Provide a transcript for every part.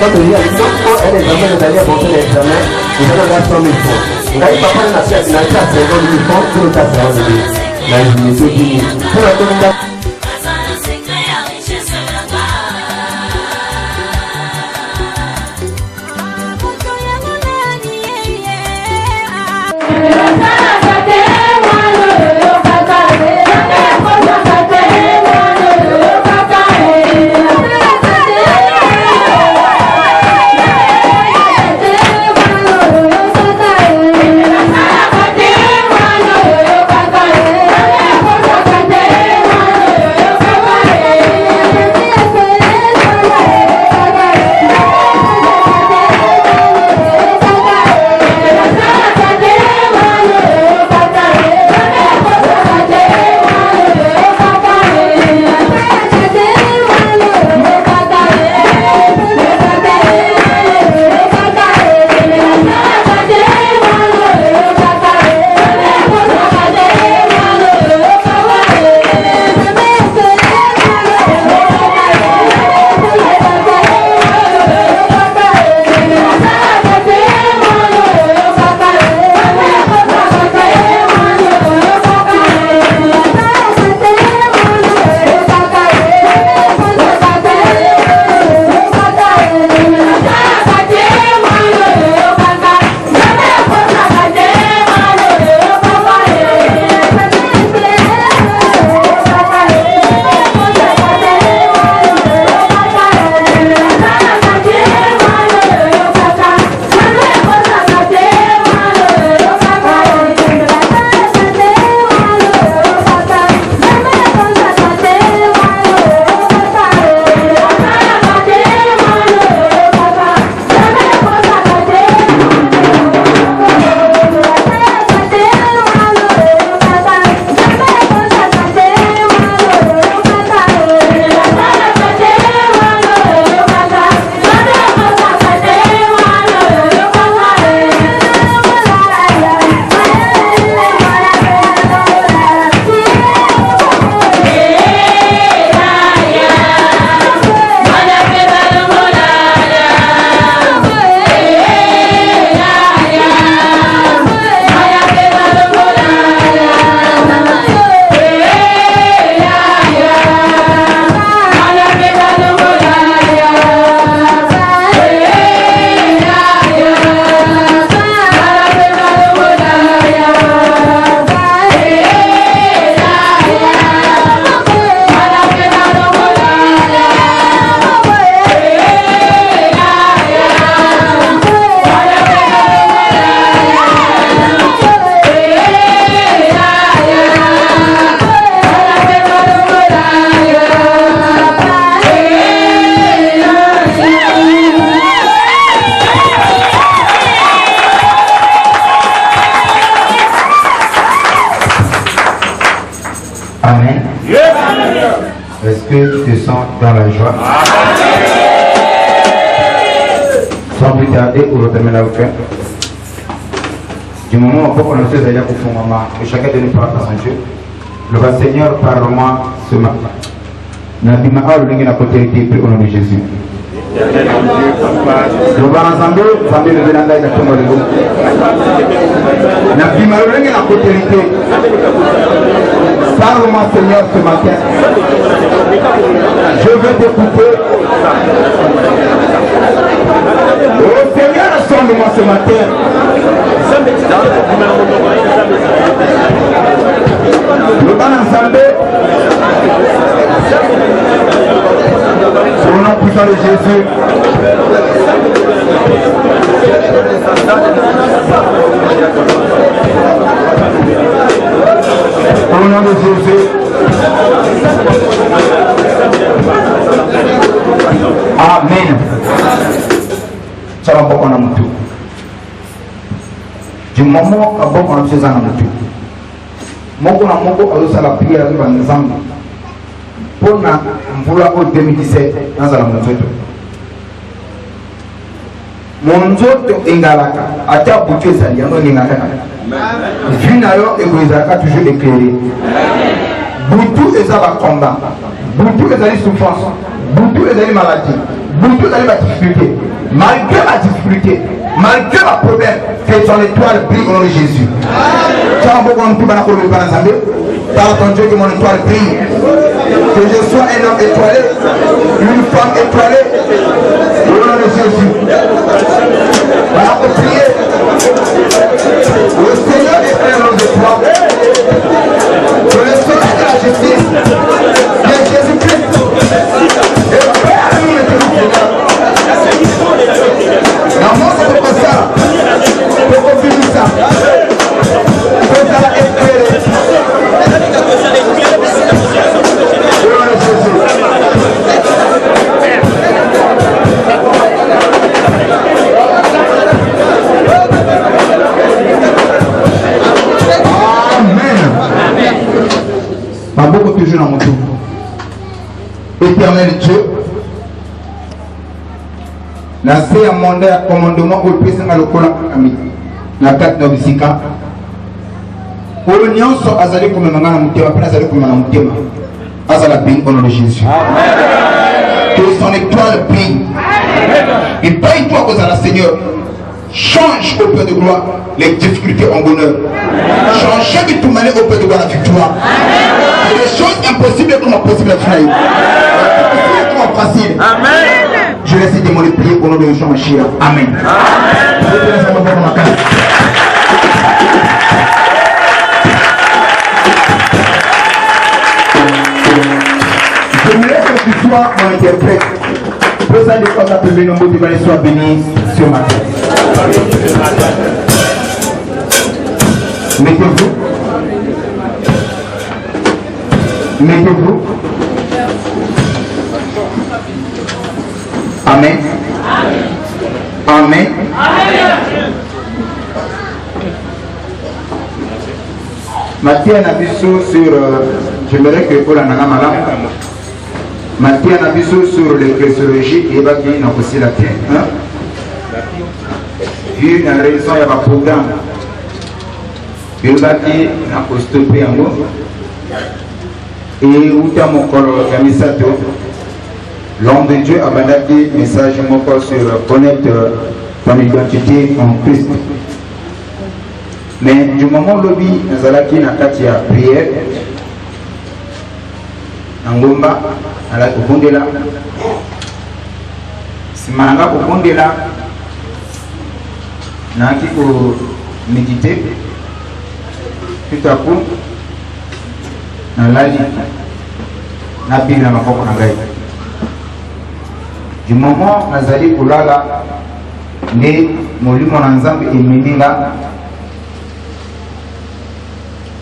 Quand il y a un examen d'aller à monter l'examen, il donne un 100 000 francs. Il a dit papa, il a fait 50 000 francs pour le tas de vie. Il a dit, c'est fini. Pour la communauté. Amen. Est-ce que tu te sens dans la joie? Sans plus tarder, pour reterminer la offrande. Du moment où on a fait d'ailleurs pour son maman, que chacun de nous parle à Dieu, le Seigneur parle-moi ce matin. N'abîme pas le lien à côté au nom de Jésus. Le va ensemble, famille de Venanda et la Tomorello. N'abîme pas le lien à côté. Parle-moi Seigneur ce matin. Je veux t'écouter. Oh Seigneur, sonne-moi ce matin. Le ban ensemble. Au nom puissant de Jésus. Au nom de Jésus. Amen. Ça va beaucoup en amoutou. Du moment où beaucoup en faisant amoutou. Moko na moko a la prière avec un ensemble. Pour na mvula au 2017 dans la monzoto. Monzoto ingalaka ata butu ezali yango ngingaka. Vie na yo ekozaka toujours éclairé. Butu ezaba combat. Butu ezali souffrance. Butu ezali maladie. Butu ezali difficulté. Malgré la difficulté, malgré le problème, que ton étoile brille au nom de Jésus. Par ton Dieu que mon étoile brille. Que je sois un homme étoilé, une femme étoilée, au nom de Jésus. Voilà pour prier. Le Seigneur est un homme d'étoile. Que le soleil de la justice, de Jésus-Christ, et le Père nous le Seigneur. Dans mon monde comme ça, pour qu'on finisse ça. Pour ça, espérer. Beaucoup toujours dans mon tour. Éternel Dieu, la c'est un commandement au président de l'Ami, la carte de Bissika. Pour l'union, Azali comme un mouté, après Azali comme un mouté, Azala brille au nom de Jésus. Que son étoile brille. Et paye-toi aux la Seigneur. Change au Père de gloire les difficultés en bonheur. Change de toute manière au Père de gloire la victoire. Et les choses impossibles comme possible à faire. Comme facile. Amen. Je laisse démolir prier au nom de Yeshua Mashiach. Amen. Je me laisse que tu sois mon interprète. Pour ça, les choses appelées nos mots de soient bénis ce matin. Mettez-vous. Mettez-vous. Amen. Amen. Matthieu Nabiso sur. J'aimerais que Paul en a malade. Matthieu Nabiso sur les chrysologies et va bien aussi la terre. Une raison, il y a un programme. Il va dire qu'on a stoppé en haut. Et où tu as mon corps, l'homme de Dieu a bandé message sur connaître ton identité en Christ. Mais du moment où l'objet nous a qui n'a qu'à prière, Angomba, à la Kubundela, si Manga Kubundela, n'a qui pour méditer, tout à coup, na lali na pili na maboko na ngai du moment nazali kulala nde molimo na nzambe emeninga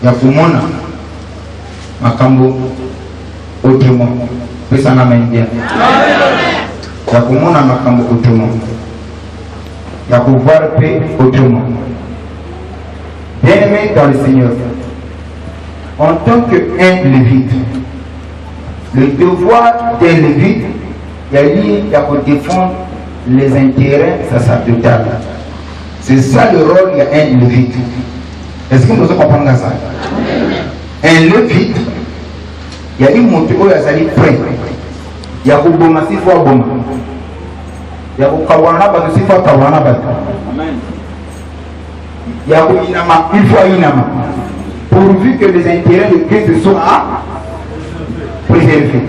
ya kumona makambo autrement pesa na maindia ya kumona makambo autrement ya kuvoir paix autrement. Bien-aimé dans le Seigneur, en tant qu'un lévite, le devoir d'un lévite, il y a pour défendre les intérêts sacerdotaux. C'est ça le rôle d'un lévite. Est-ce que nous comprenons ça? Un lévite, il y a une montée où il y a prêt. Il y a un boma si fois boma. Il y a un kawana batu si fois kawana batu. Il y a un inama, une fois inama. Pourvu que les intérêts de Christ soient préservés.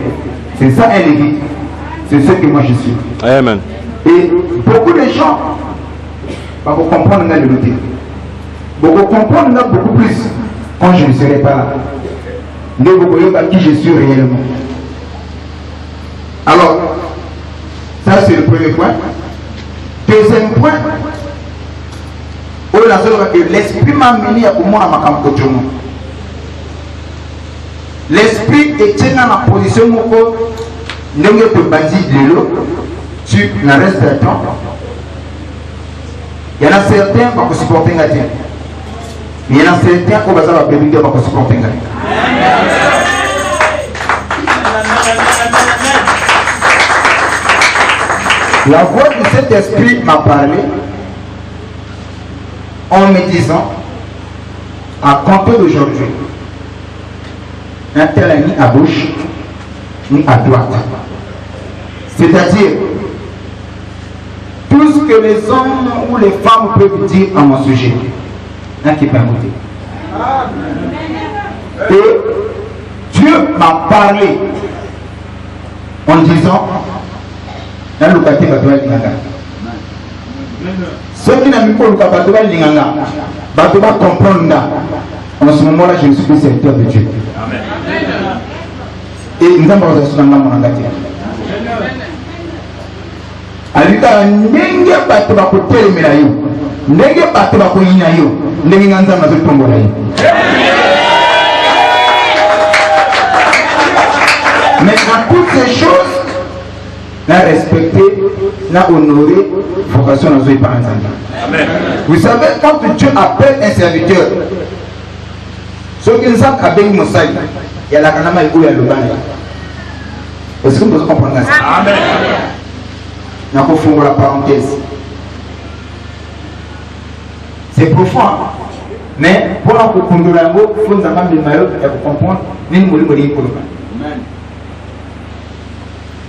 C'est ça un lévite. C'est ce que moi je suis. Amen. Et beaucoup de gens vont comprendre la vérité. Beaucoup comprendre beaucoup plus quand je ne serai pas là. Mais vous voyez pas qui je suis réellement. Alors, ça c'est le premier point. Deuxième point, l'esprit m'a mené à moi à ma campagne. L'esprit était dans la position où il y a un bandit de l'eau, tu n'en restes pas temps. Il y en a certains qui vont supporter la terre. Il y en a certains qui vont supporter la terre. La voix de cet esprit m'a parlé en me disant, à compter d'aujourd'hui, un tel ni à gauche, ni à droite. C'est-à-dire, tout ce que les hommes ou les femmes peuvent dire à mon sujet. Là qui peut écouter. Et Dieu m'a parlé en disant dans le quartier Batoua Linganga. Ceux qui n'ont pas le Batoua Linganga, Batoua comprendre. En ce moment-là, je ne suis plus serviteur de Dieu. Amen. Et nous avons besoin de mon engagement. Alika ndenge bato bakotelemela yo ndenge bato bakoyina yo ndenge nzambe azotombola yo. Mais à toutes ces choses, n'a respecté, n'a honoré vocation dans par Amen. Vous savez, quand Dieu appelle un serviteur, ce qui nous a appelé Moussaï, il y a la kanama et où il y a le bain. Est-ce que vous comprenez ça? Amen. Nous avons fait la parenthèse. C'est profond. Mais pour la comprendre, il faut nous avoir des maillots et vous comprendre.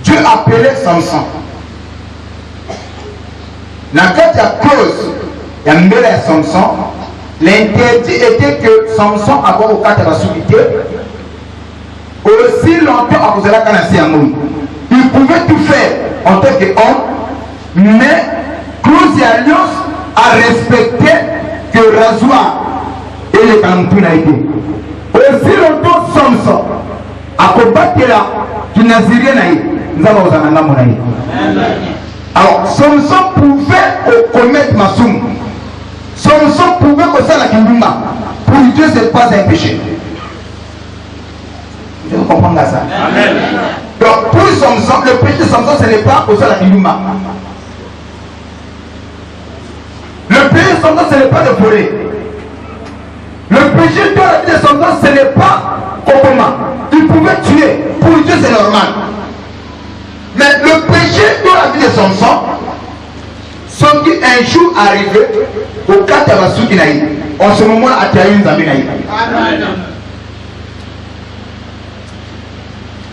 Dieu appelait Samson. Dans la cause, il y a une belle Samson. L'interdit était que Samson avait au cadre de la solité. Aussi longtemps à cause de la canne. Il pouvait tout faire en tant qu'homme, mais clause et alliance à respecter que rasoir et les cannes a été. Aussi longtemps Samson à combattre là qui n'a rien. Nous avons un. Alors Samson pouvait commettre ma somme. Samson pouvait que ça la Kindumba. Pour Dieu, ce n'est pas un péché. Vous comprenez ça? Amen. Donc pour Samson, le péché de Samson, ce n'est pas que ça la Kindumba. Le péché de Samson, ce n'est pas de voler. Le péché de la vie de Samson, ce n'est pas comment. Il pouvait tuer. Pour Dieu, c'est normal. Mais le péché de la vie de Samson, ce qui un jour arrivé au cas de la Soukinaï, en ce moment a tiré une Zaminaï.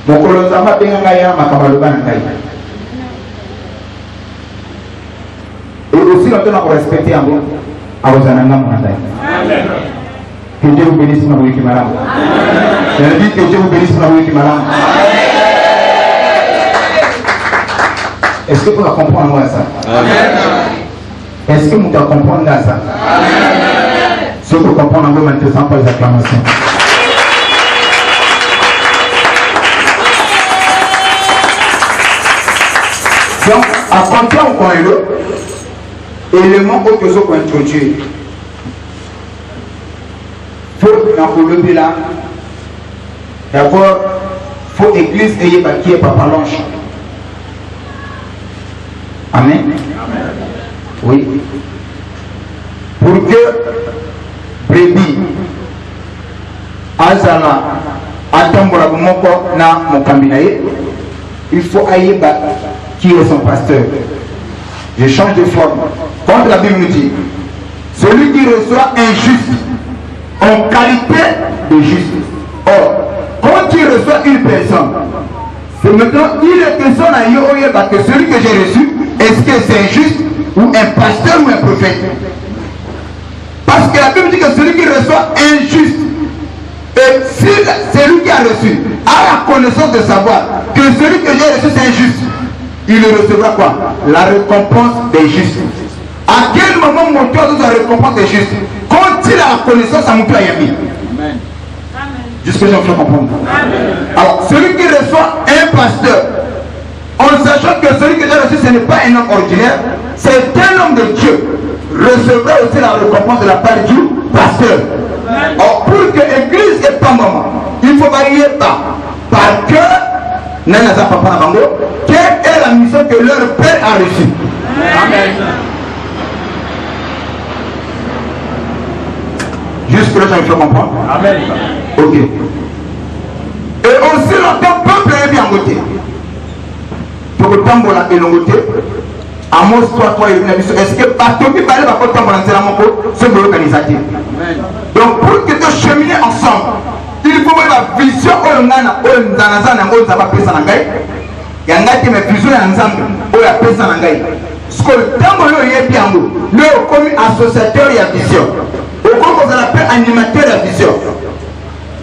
Donc, on a fait et aussi, on a respecté un bon à vos anangam. Que Dieu vous bénisse, ma oui qui m'a je dis que Dieu vous bénisse, ma oui qui m'a Est-ce que vous comprenez ça? Est-ce que vous comprenez ça? Ce que vous comprenez, vous manifestez par les acclamations. Donc, à compter en coin élément autre chose pour introduire. Il faut lever là. D'abord, il faut l'église et qui est papa l'ange. Amen. Oui. Pour que brebis azala atambola moko na mokambinaye, il faut aller qui est son pasteur. Je change de forme. Quand la Bible nous dit, celui qui reçoit injuste en qualité de juste. Or, quand tu reçois une personne, c'est maintenant il est question à Yoyeba que celui que j'ai reçu, est-ce que c'est injuste ou un pasteur ou un prophète? Parce que la Bible dit que celui qui reçoit injuste, et si celui qui a reçu a la connaissance de savoir que celui que j'ai reçu c'est injuste, il recevra quoi? La récompense des justes. À quel moment mon cœur doit la récompense des justes? Quand il a la connaissance à mon cœur Yami. Jusque là, je comprends. Alors, celui qui reçoit un pasteur, en sachant que celui que j'ai reçu, ce n'est pas un homme ordinaire, c'est un homme de Dieu, recevra aussi la récompense de la part du pasteur. Alors, pour que l'église ait pas moment, il faut varier par cœur, quelle est la mission que leur père a reçue. Amen. Jusque là, je me fais comprendre. Amen. Ok. Et aussi longtemps, peuple est bien voté. Pour le temps, voilà, et l'on voté. Amos, toi, est-ce que partout qui parle, va pas temps, voilà, c'est la moko, c'est l'organisateur. Donc, pour que nous cheminer ensemble, il faut avoir la vision, on a une vision, Ce que tant que est bien, nous comme associateur et vision. Au contraire, vous appelez animateur et vision.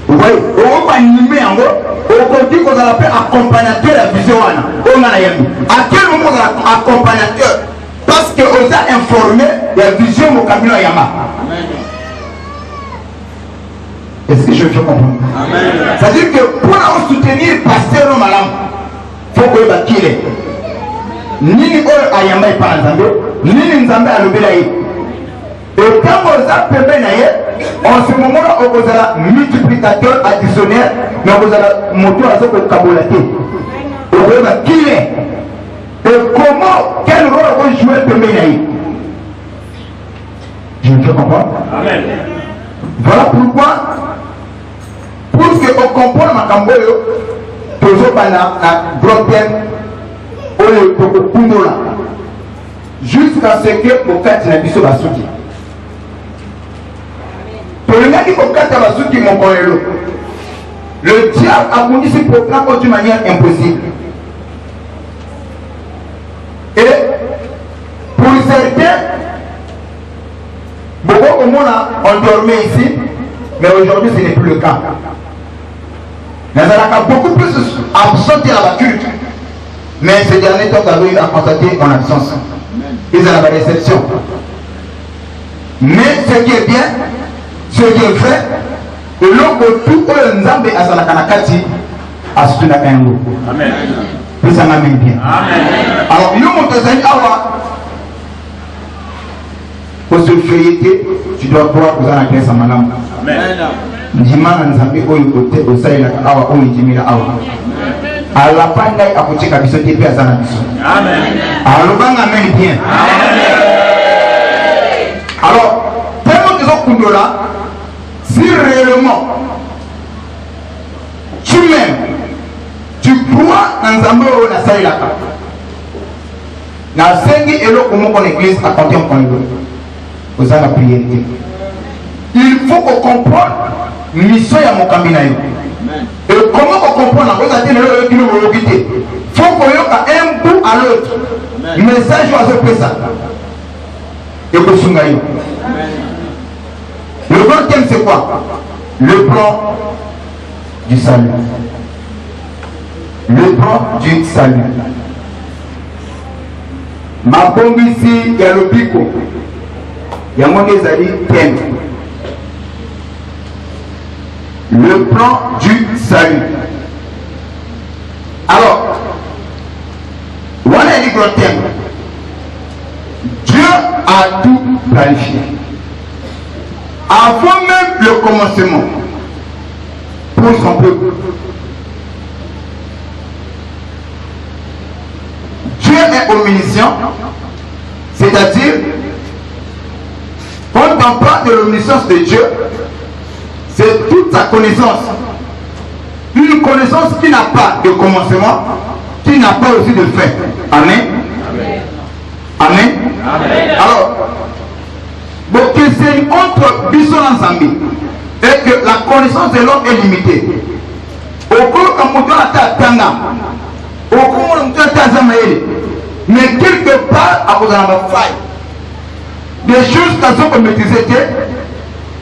Vous voyez, on va animer en gros. Au contraire, vous appelez accompagnateur et vision. On a à quel moment vous êtes accompagnateur? Parce que vous avez informé de la vision au Camino Yama. Est-ce que je peux comprendre? C'est-à-dire que pour soutenir le pasteur au malam, il faut que vous battez. Nini o ayamba ipana Nzambe, nini Nzambe alobela ye. Et quand vous avez en ce moment-là, vous avez un multiplicateur additionnel, mais vous avez un moteur à ce que vous avez. Vous avez qui est. Et comment, quel rôle vous jouez pour Ménaï? Je ne sais pas. Amen. Voilà pourquoi, pour que vous compreniez ma camboyo, toujours la broken, jusqu'à ce que vous faites la mission Basuki. Le diable a conduit ce programme d'une manière impossible. Et pour certains, beaucoup au monde on dormait ici, mais aujourd'hui ce n'est plus le cas. Mais elle a beaucoup plus absenté à la culte. Mais ces derniers temps, vous avez constaté en absence. Ils ont la réception. Mais ce qui est bien, ce qui est vrai, et l'autre tout le Nzambe à Salakanakati a soutenu la Amen. Puis ça m'amène bien. Alors, nous, mon deuxième awa, pour se feuilleter, tu dois croire que vous avez la Amen. Ndimana Nzambe oyo côté au Sahel awa oyo Jimila awa. Alors, pandai a coaché Kabiso Tépé à Zanabiso. Amen. Alors, bang amen bien. Alors, tellement de Kundola, si réellement tu m'aimes, tu crois en Zambé ou la Saïlaka. Na sengi elo comment qu'on église à compter en Congo. Vous avez la priorité. Il faut qu'on comprenne mission ya Mokambinayo. Et comment on comprend la chose à dire il faut qu'on ait un bout à l'autre. Message à ce que ça. Et que Sungayo. Le grand thème c'est quoi? Le plan du salut. Le plan du salut. Ma bombe ici, il y a le pico. Il y a mon désali thème. Le plan du salut. Alors, voilà les grands thèmes. Dieu a tout planifié. Avant même le commencement, pour son peuple. Dieu est omniscient, c'est-à-dire, quand on parle de l'omniscience de Dieu, c'est toute sa connaissance. Une connaissance qui n'a pas de commencement, qui n'a pas aussi de fin. Amen. Amen. Amen. Alors, donc c'est entre Bisson ensemble et que la connaissance de l'homme est limitée. Au cours de mais quelque part, à cause de la faille, des choses qui sont maîtrisées,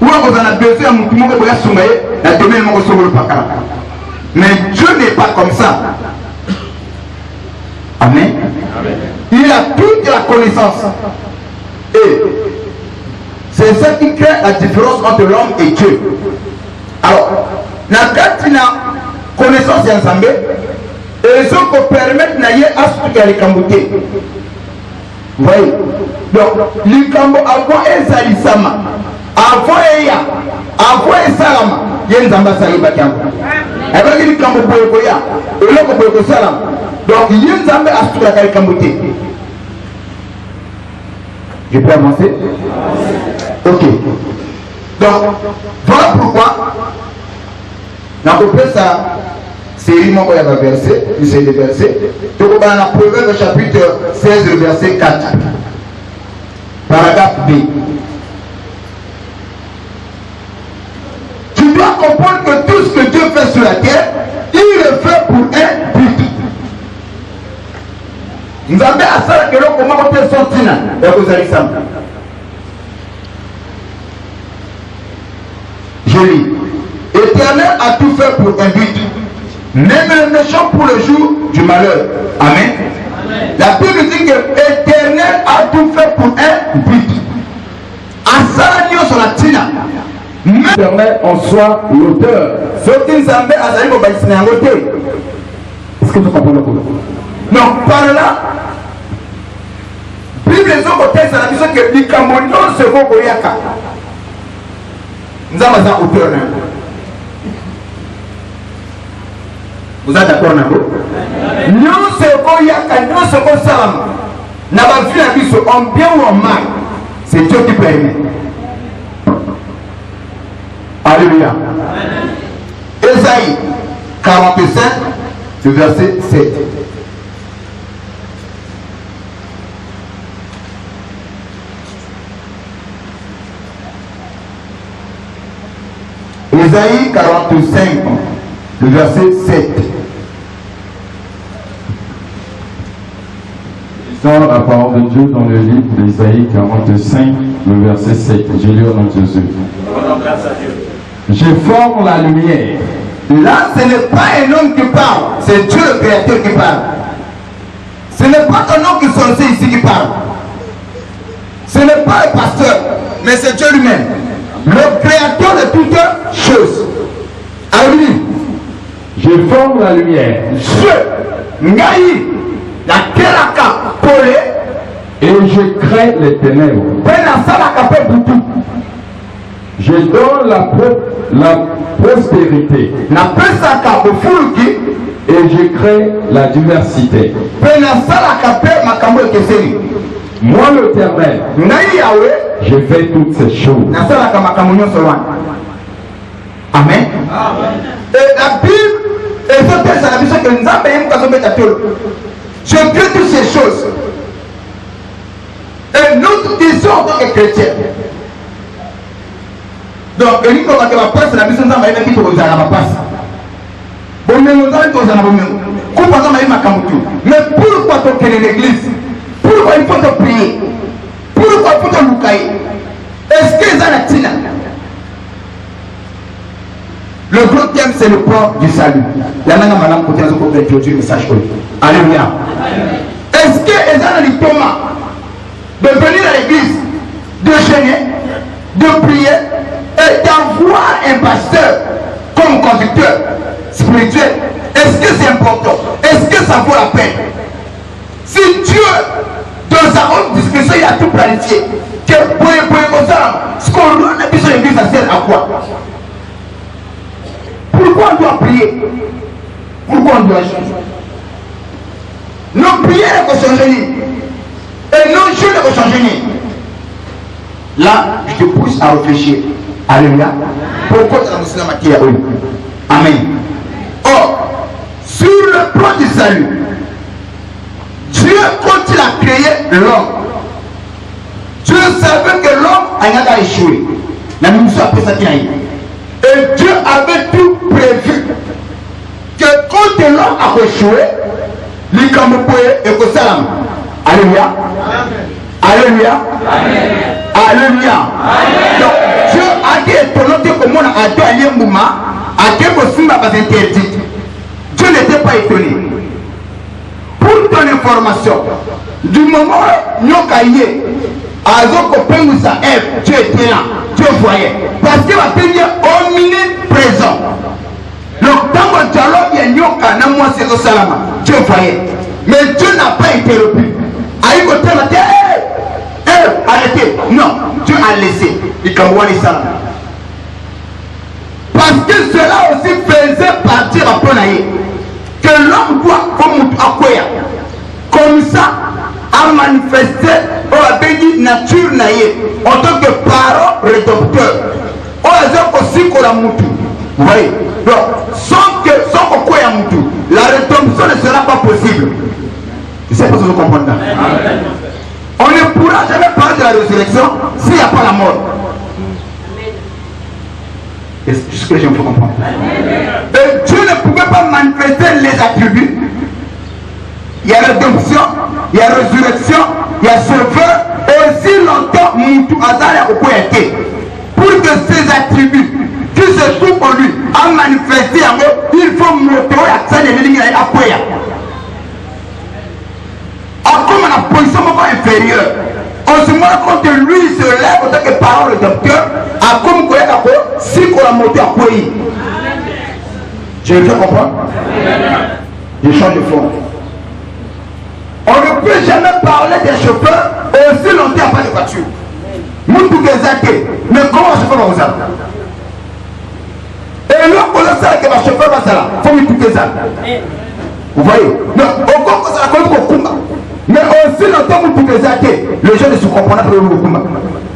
ou à cause de la besoin, mais Dieu n'est pas comme ça. Amen. Il a toute la connaissance. Et c'est ça qui crée la différence entre l'homme et Dieu. Alors, la connaissance ensemble, et ce qui permet d'aller à ce qu'il y a les camboutés. Vous voyez? Donc, les cambos avant et salisama, avant et ya, avant et salama, il y a une ambassade qui est avec les cambos boyoya, et l'autre boyoya salam. Donc, il y a une ambassade à ce qu'il y a les camboutés. Je peux avancer? Ok. Donc, voilà pourquoi, dans le ça, c'est il y a un verset, c'est le verset. Donc, on a la Proverbe chapitre 16, le verset 4. Paragraphe B. Tu dois comprendre que tout ce que Dieu fait sur la terre, il le fait pour un but. Nzambe asala que l'on comment te sortina et vous allez ça. Je lis. Éternel a tout fait pour un but, même le méchant pour le jour du malheur. Amen. La Bible dit que l'Éternel a tout fait pour un but. Asala nyo sur la tina. Éternel en soit l'auteur. Ce qui Nzambe azali ko baisina yango te. Est-ce que tu comprends le coup? Non, par là, Bible les autres textes la vision que likambo non se vaut koyaka. Nzambe za auteur na. Vous êtes d'accord na ko? Non se koyaka, non se ko salam. Na ba vie na biso en bien ou en mal, c'est Dieu qui permet. Alléluia. Ésaïe 45, le verset 7. Ésaïe 45, le verset 7. Lisons la parole de Dieu dans le livre d'Ésaïe 45, le verset 7. Je lis au nom de Jésus. Je forme la lumière. Là, ce n'est pas un homme qui parle, c'est Dieu le Créateur qui parle. Ce n'est pas un homme qui est sorcier ici qui parle. Ce n'est pas un pasteur, mais c'est Dieu lui-même. Le Créateur de toutes choses. Alléluia. Je forme la lumière. Je, Ngaï, la Keraka, Polé, et je crée les ténèbres. Je donne la prospérité. Et je crée la diversité. Moi l'Éternel, je fais toutes ces choses. Amen. Et la Bible, je crée toutes ces choses. Et nous disons en tant que chrétiens. Donc, il faut que la passe, la mission d'Amérique qui vous a la passe. Bon, mais nous allons tous en avoir. Mais pourquoi tu es l'église? Pourquoi il faut te prier? Pourquoi il faut te loucailler? Est-ce que ça la tina? Le gros thème, c'est le port du salut. Il y a un madame qui a introduit le message. Alléluia. Est-ce que ça a dit Thomas de venir à l'église, de gêner, de prier et d'avoir un pasteur comme conducteur spirituel? Est-ce que c'est important? Est-ce que ça vaut la peine? Si Dieu, dans sa haute discrétion, il a tout planifié, que ce qu'on a besoin de l'église, ça sert à quoi? Pourquoi on doit prier? Pourquoi on doit changer? Nos prières vont changer. Et nos jeux vont changer. Là, je te pousse à réfléchir. Alléluia. Pourquoi tu as annoncé la matière? Amen. Or, sur le plan du salut, Dieu, quand il a créé l'homme, Dieu savait que l'homme a échoué. La mission après ça qui a eu. Et Dieu avait tout prévu. Que quand l'homme a échoué, les Kamopoué et Kosalam. Alléluia. Alléluia. Alléluia. Donc Dieu a dit étonnant comme on a dit à Yembouma, à Kembosimba pas interdit. Dieu n'était pas étonné. Pour ton information, du moment où nous caillons, Dieu était là, Dieu voyait. Parce que la première omniprésent. Donc dans le dialogue, il y a Dieu voyait. Mais Dieu n'a pas interrompu. Arrêtez. Non, Dieu a laissé. Parce que cela aussi faisait partir à Ponaï. Que l'homme doit, comme ça, à manifester la nature naïe en tant que parent rédempteur. Vous voyez? Donc, sans la rédemption ne sera pas possible. Je ne sais pas si vous comprenez. On ne pourra jamais parler de la résurrection s'il n'y a pas la mort. C'est ce que je me fais comprendre. Et Dieu ne pouvait pas manifester les attributs. Il y a la rédemption, il y a résurrection, il y a sauveur, aussi longtemps Moutou Azar a été. Pour que ces attributs qui se trouvent en lui à manifester, il faut montrer à ça les lignes à quoi. Comme on a position inférieure, on se rend compte que lui se lève en tant que parole de docteur, à comme quoi si on a monté à quoi. Je veux comprendre. Je change de fond. On ne peut jamais parler des chauffeurs aussi longtemps à pas de voiture. Nous tous les athées, mais comment un chauffeur va vous avoir? Et là, on a ça que le chauffeur va ça là. Il faut nous tous les vous voyez? Non, on commence à connaître au combat. Mais aussi longtemps que tous les athées, les gens ne se comprennent pas pour le combat.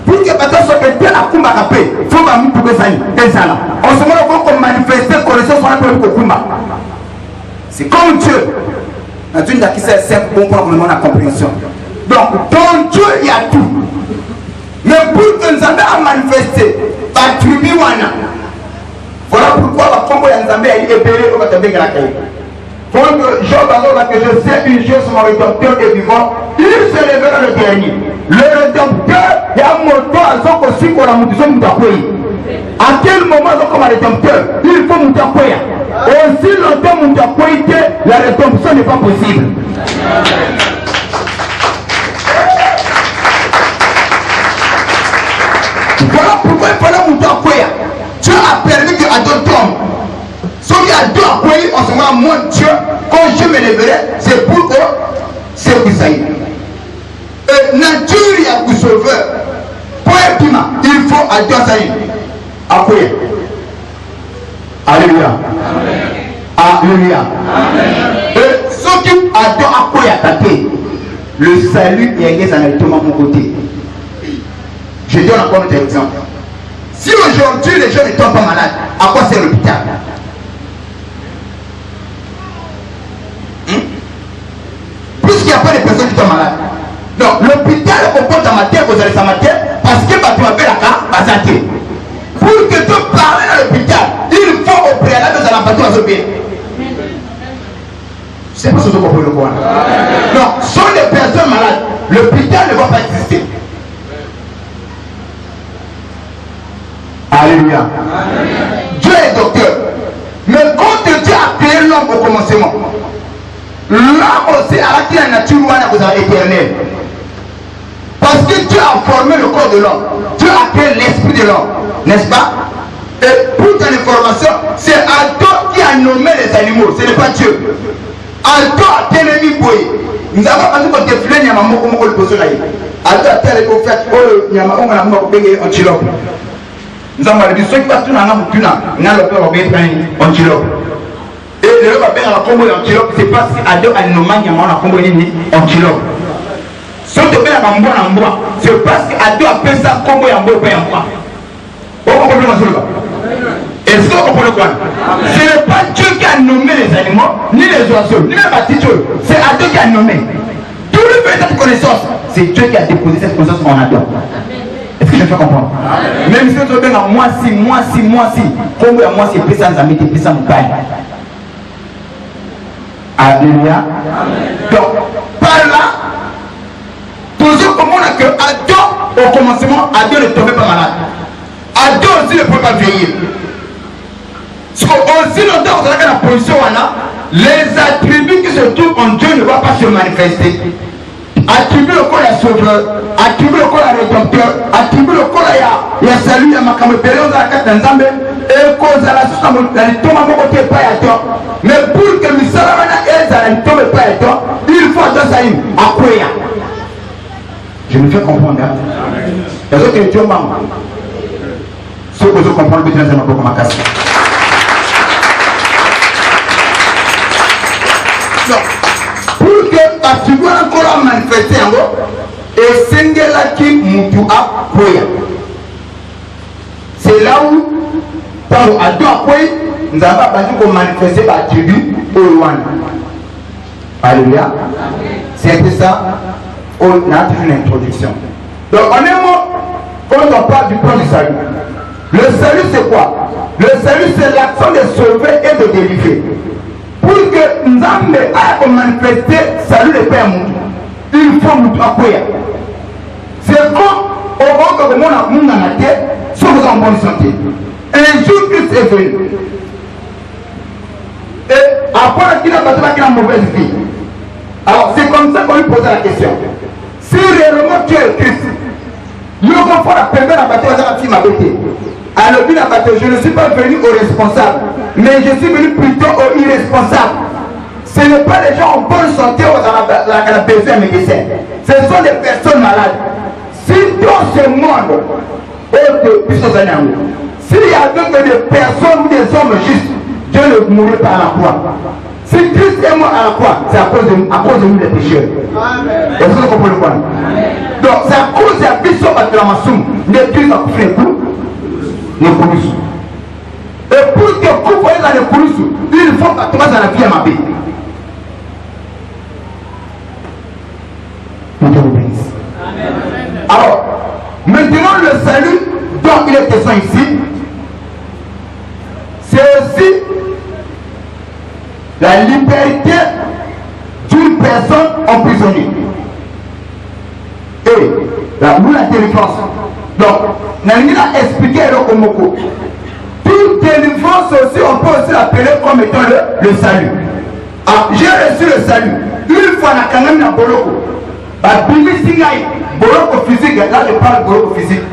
Pour que maintenant soit que tel a combat capé, il faut que nous tous les amis, et ça là. En ce moment, on va manifester connaissance sur le combat. C'est comme Dieu. Un Dieu qui sait simple pour comprendre la compréhension. Donc, dans Dieu, il y a tout. Mais pour que nous ayons manifesté par tribu, voilà pourquoi la combo de Nzambé a été épérée au Batabé Galakaï. Pour que Job a que je sais une chose, mon rédempteur est vivant, il se lèvera le dernier. Le rédempteur, il y a un moto à son aussi pour la motivation de Moutakoui. À quel moment, comme un rédempteur, il faut Moutakoui. Aussi longtemps Moutakoui, la rédemption n'est pas possible. Voilà pourquoi il fallait Moutakoui. Dieu a permis que Adon tombe. Sauf qu'il y a deux accueillis en ce moment, moi Dieu, quand je me lèverai, c'est pour eux, c'est pour ça. Et nature, il y a pour sauveur. Pour un piment, il faut à Dieu ça. Accueillir. Alléluia. Alléluia. Et ceux qui adorent accueillir attaquer, le salut est exactement à mon côté. Je donne encore un exemple. Si aujourd'hui les gens ne tombent pas malades, à quoi sert l'hôpital? Puisqu'il n'y a pas de personnes qui tombent malades. Donc l'hôpital comporte ta matière, vous allez sa matière, parce que tu as fait la carte, pour que tu parles à l'hôpital, il faut au préalable de la bateau à Zobé. C'est pas ce que vous comprenez le quoi. Non, sont des personnes malades. L'hôpital ne va pas exister. Alléluia. Dieu est docteur. Mais quand Dieu a créé l'homme au commencement, l'homme aussi a acquis la nature éternelle. Parce que Dieu a formé le corps de l'homme. Dieu a créé l'esprit de l'homme. N'est-ce pas? Et pour ton information, c'est Adam qui a nommé les animaux. Ce n'est pas Dieu. Adam a été l'ennemi boy. Nous avons pas dit qu'on défilé Nyamamo comme on le pose là. Adam a tel au fait, oh Nyamamo on a mangé antilope. Nous avons dit ceux qui passent tout dans la moutuna, n'a le peur au bien antilope. Et le roi a la combo antilope, c'est parce qu'Adam a nommé Nyamamo la combo antilope. Si on te met la bambo en bois, c'est parce qu'Adam a fait ça combo en bois. Vous comprenez ça? Est-ce que vous comprenez quoi? Ce n'est pas Dieu qui a nommé les animaux, ni les oiseaux, ni même Dieu. C'est Adam qui a nommé. Tout le fait cette connaissance, c'est Dieu qui a déposé cette connaissance en Adam. Est-ce que je fais comprendre? Même si vous avez moi si, comme moi si, plus sans amis, plus sans pain. Alléluia. Donc, par là, toujours comme on a que Adam, au commencement, Adam ne tombait pas malade. Adam aussi ne peut pas vieillir. Parce qu'aussi longtemps que la position, les attributs qui se trouvent en Dieu ne vont pas se manifester. Attribuer le corps à sauveur, attribuer le corps à rédempteur, attribuer le corps à salut, à ma période à la carte d'Anzambe, et cause à la source de l'itoma côté pas à temps. Mais pour que nous salamana et à l'itoma pas à temps, il faut à ça à quoi. Je me fais comprendre. Les autres étions membres. Ceux que vous comprenez, vous êtes dans ma casse. Pour que la figure encore manifestée en haut, et Sengela qui moutou a koya. C'est là où, dans à deux koya, nous avons pas manifester la tribu au loin. Alléluia. C'était ça, on a une introduction. Donc, en un mot, quand on parle du plan du salut, le salut c'est quoi? Le salut c'est l'action de sauver et de délivrer. Pour que Nzambe a manifesté salut le Père Moutou. il faut nous accueillir. C'est quand on voit que le monde a la tête, sommes en bonne santé. Un jour, Christ est venu. Et après qu'il a battu qu'il a une mauvaise vie. Alors c'est comme ça qu'on lui posait la question. Si réellement tu es le Christ, il faut la première abattre la fille m'a bêté. Alors bien abattu, je ne suis pas venu aux responsables, mais je suis venu plutôt aux irresponsables. Ce n'est pas les gens en bonne santé qui ont besoin de médecins. Ce sont des personnes malades. Si dans ce monde, s'il y avait que des personnes ou des hommes justes, Dieu ne mourrait pas à la croix. Si Christ est mort à la croix, c'est à cause de nous les pécheurs. Est-ce que vous comprenez quoi? Donc c'est à cause de la puissance de la maçon, mais Christ a fait un coup, les coulisses. Et pour que vous voyez dans les coulisses, il faut que tu vas dans la vie à ma vie. Alors, maintenant le salut dont il est question ici, c'est aussi la liberté d'une personne emprisonnée. Et la délivrance. Donc, Nani a expliqué le Komoko. Toute délivrance aussi, on peut aussi l'appeler comme étant le salut. Ah, j'ai reçu le salut. Une fois, on a quand même un boloko. Bah, Bimi Singaï, boloko physique, là je parle de boloko physique.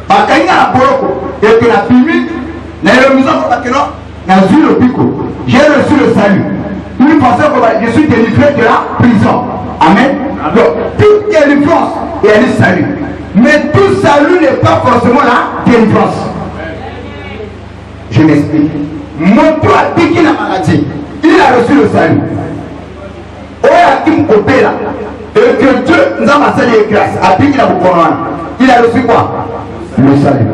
Bah, quand il y a un boloko, et que la Bimi, la maison, le pico. J'ai reçu le salut. Une façon que je suis délivré de la prison. Amen. Donc, toute délivrance est un salut. Mais tout salut n'est pas forcément la délivrance. Je m'explique. Mon tour a piqué la maladie. Il a reçu le salut. Et que Dieu nous a massé les grâces. A piqué la bouconne. Il a reçu quoi? Le salut.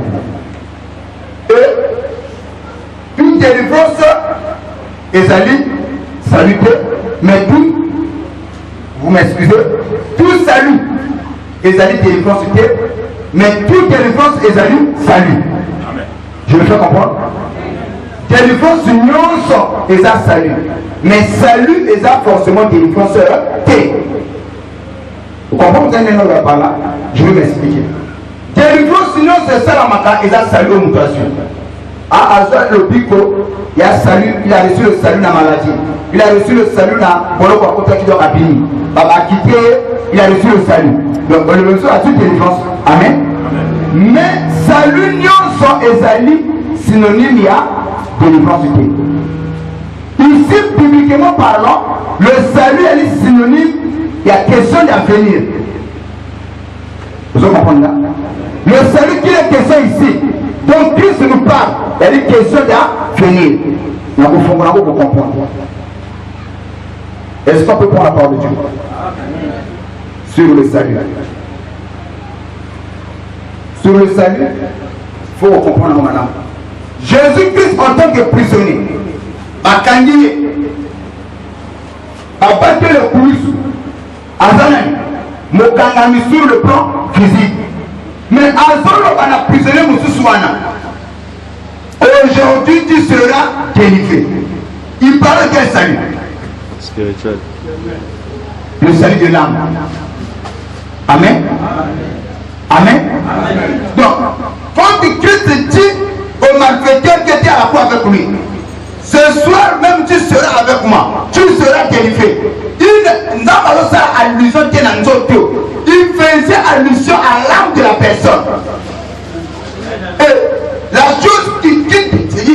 Et une délivrance est saluté, mais tout, vous m'excusez, tout salut est délivrance, mais toute délivrance est salut. Je me fais comprendre? Délivrance union est salut, mais salut est forcément délivrance. Vous comprenez? Vous avez par là? Je vais m'expliquer. Délivrance union c'est ça la maca et salut aux mutations. À Azal le Pico, il a reçu le salut dans la maladie. Il a reçu le salut dans Boloko Kota qui doit Abini. Baba quitté, il a reçu le salut. Donc le même chose a toute délivrance. Amen. Mais salut sont ezali synonyme à délivrance. Ici, publiquement parlant, le salut est synonyme, il y a question d'avenir. Vous comprenez là? Le salut qui est question ici. Donc Christ nous parle, il y a une question d'avenir. Nous faut comprendre. Est-ce qu'on peut prendre la parole de Dieu sur le salut? Sur le salut, il faut comprendre madame. Jésus-Christ en tant que prisonnier, à Kandié, a battu le coulisses, à Zanen, Mokangami sur le plan physique. Mais à Zolo, on a prisonnier Moussouana. Aujourd'hui, tu seras délivré. Il parle de quel salut? Spirituel. Le salut de l'âme. Amen. Amen. Donc, quand Christ dit au malfaiteur qui était à la croix avec lui, ce soir même tu seras avec moi, tu seras délivré. Il faisait allusion à l'âme de la personne. Et la chose qui dit,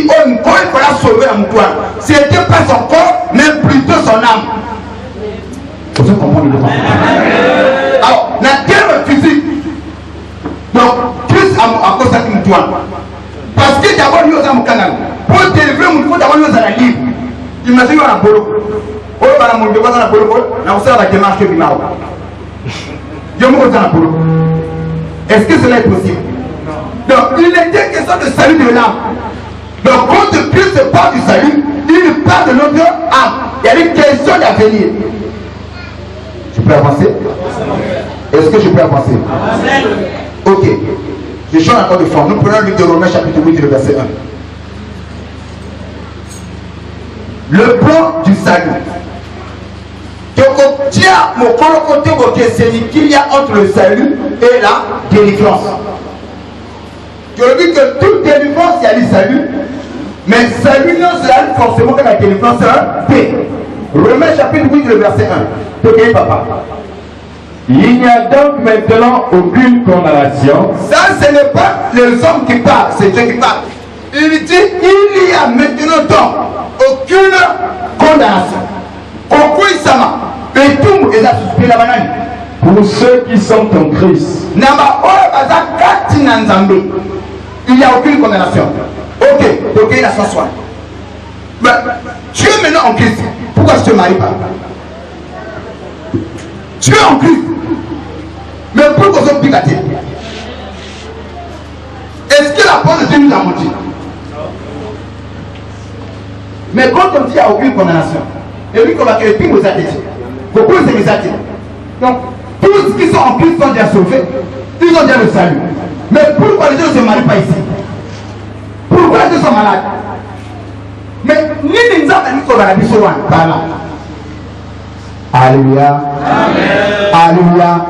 oh, il fallait sauver la moutoire, ce n'était pas son corps, mais plutôt son âme. Vous comprenez? Alors, la terre physique, donc, Christ a cause de moutoire. Parce que d'abord, nous avons canal. Pour délivrer, il faut d'abord nous avoir libre. Imaginez qu'on a bolo. On va mon devoir dans la bolo. On va la démarche de Bimao. Dieu me dans la bolo. Est-ce que cela est possible? Donc, il était question de salut de l'âme. Donc, quand Christ parle du salut, il parle de notre âme. Il y a une question d'avenir. Je peux avancer? Est-ce que je peux avancer? Ok. Je change encore de forme. Nous prenons le livre de Romains chapitre 8, le verset 1. Le plan du salut. tiens mon côté qu'il y a entre le salut et la délivrance. Je veux dire que toute délivrance, il y a le salut, mais salut non, c'est forcément que la délivrance est. Romains chapitre 8, le verset 1. Ok, papa. Il n'y a donc maintenant aucune condamnation. Ça, ce n'est pas les hommes qui parlent, c'est Dieu qui parle. Il dit, il y a maintenant donc aucune condamnation. Pourquoi ça m'a? Et tout est à suspect la banane. Pour ceux qui sont en Christ. Il n'y a aucune condamnation. Ok, donc il a son soin. Mais tu es maintenant en Christ. Pourquoi tu ne te maries pas? Tu es en Christ. Mais pourquoi tu es picaté? Est-ce que la parole de Dieu nous a menti? Mais quand on dit qu'il n'y a aucune condamnation, et lui qu'on va créer tout aux athées. Pourquoi c'est les athées? Donc, tous ceux qui sont en Christ sont déjà sauvés, ils ont déjà le salut. Mais pourquoi les gens ne se marient pas ici? Pourquoi les gens sont malades? Mais ni les gens ne sont pas là. Alléluia. Alléluia.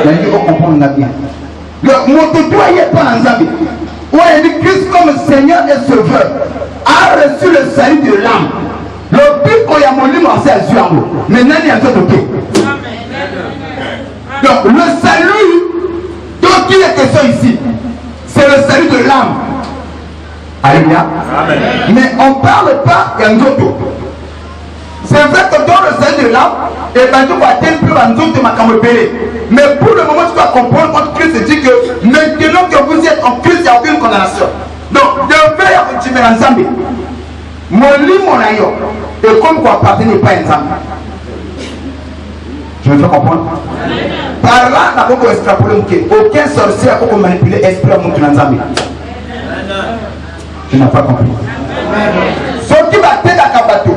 Mais il faut comprendre la bien. Le mot toi il est pas en Zambie. Où il dit Christ comme Seigneur et Sauveur a reçu le salut de l'âme. Le but qu'on y a mon livre c'est à Zuango. Maintenant il y a un autre pied. Donc le salut dont il est question ici, c'est le salut de l'âme. Alléluia. Mais on ne parle pas d'un autre. C'est vrai que dans le salut de l'âme, et ben tu vas tel peu un autre macamopélé. Mais pour le moment, tu dois comprendre quand Christ dit que maintenant que vous êtes en Christ, il n'y a aucune condamnation. Donc, de faire un petit peu ensemble. Mon lit, mon aïe, et comme quoi appartenez pas ensemble. Je me fais comprendre? Par là, on n'a pas extrapoler aucun sorcier n'a pas manipuler l'esprit à mon ensemble. Tu n'as pas compris. Ce qui va t'aider à Kabato,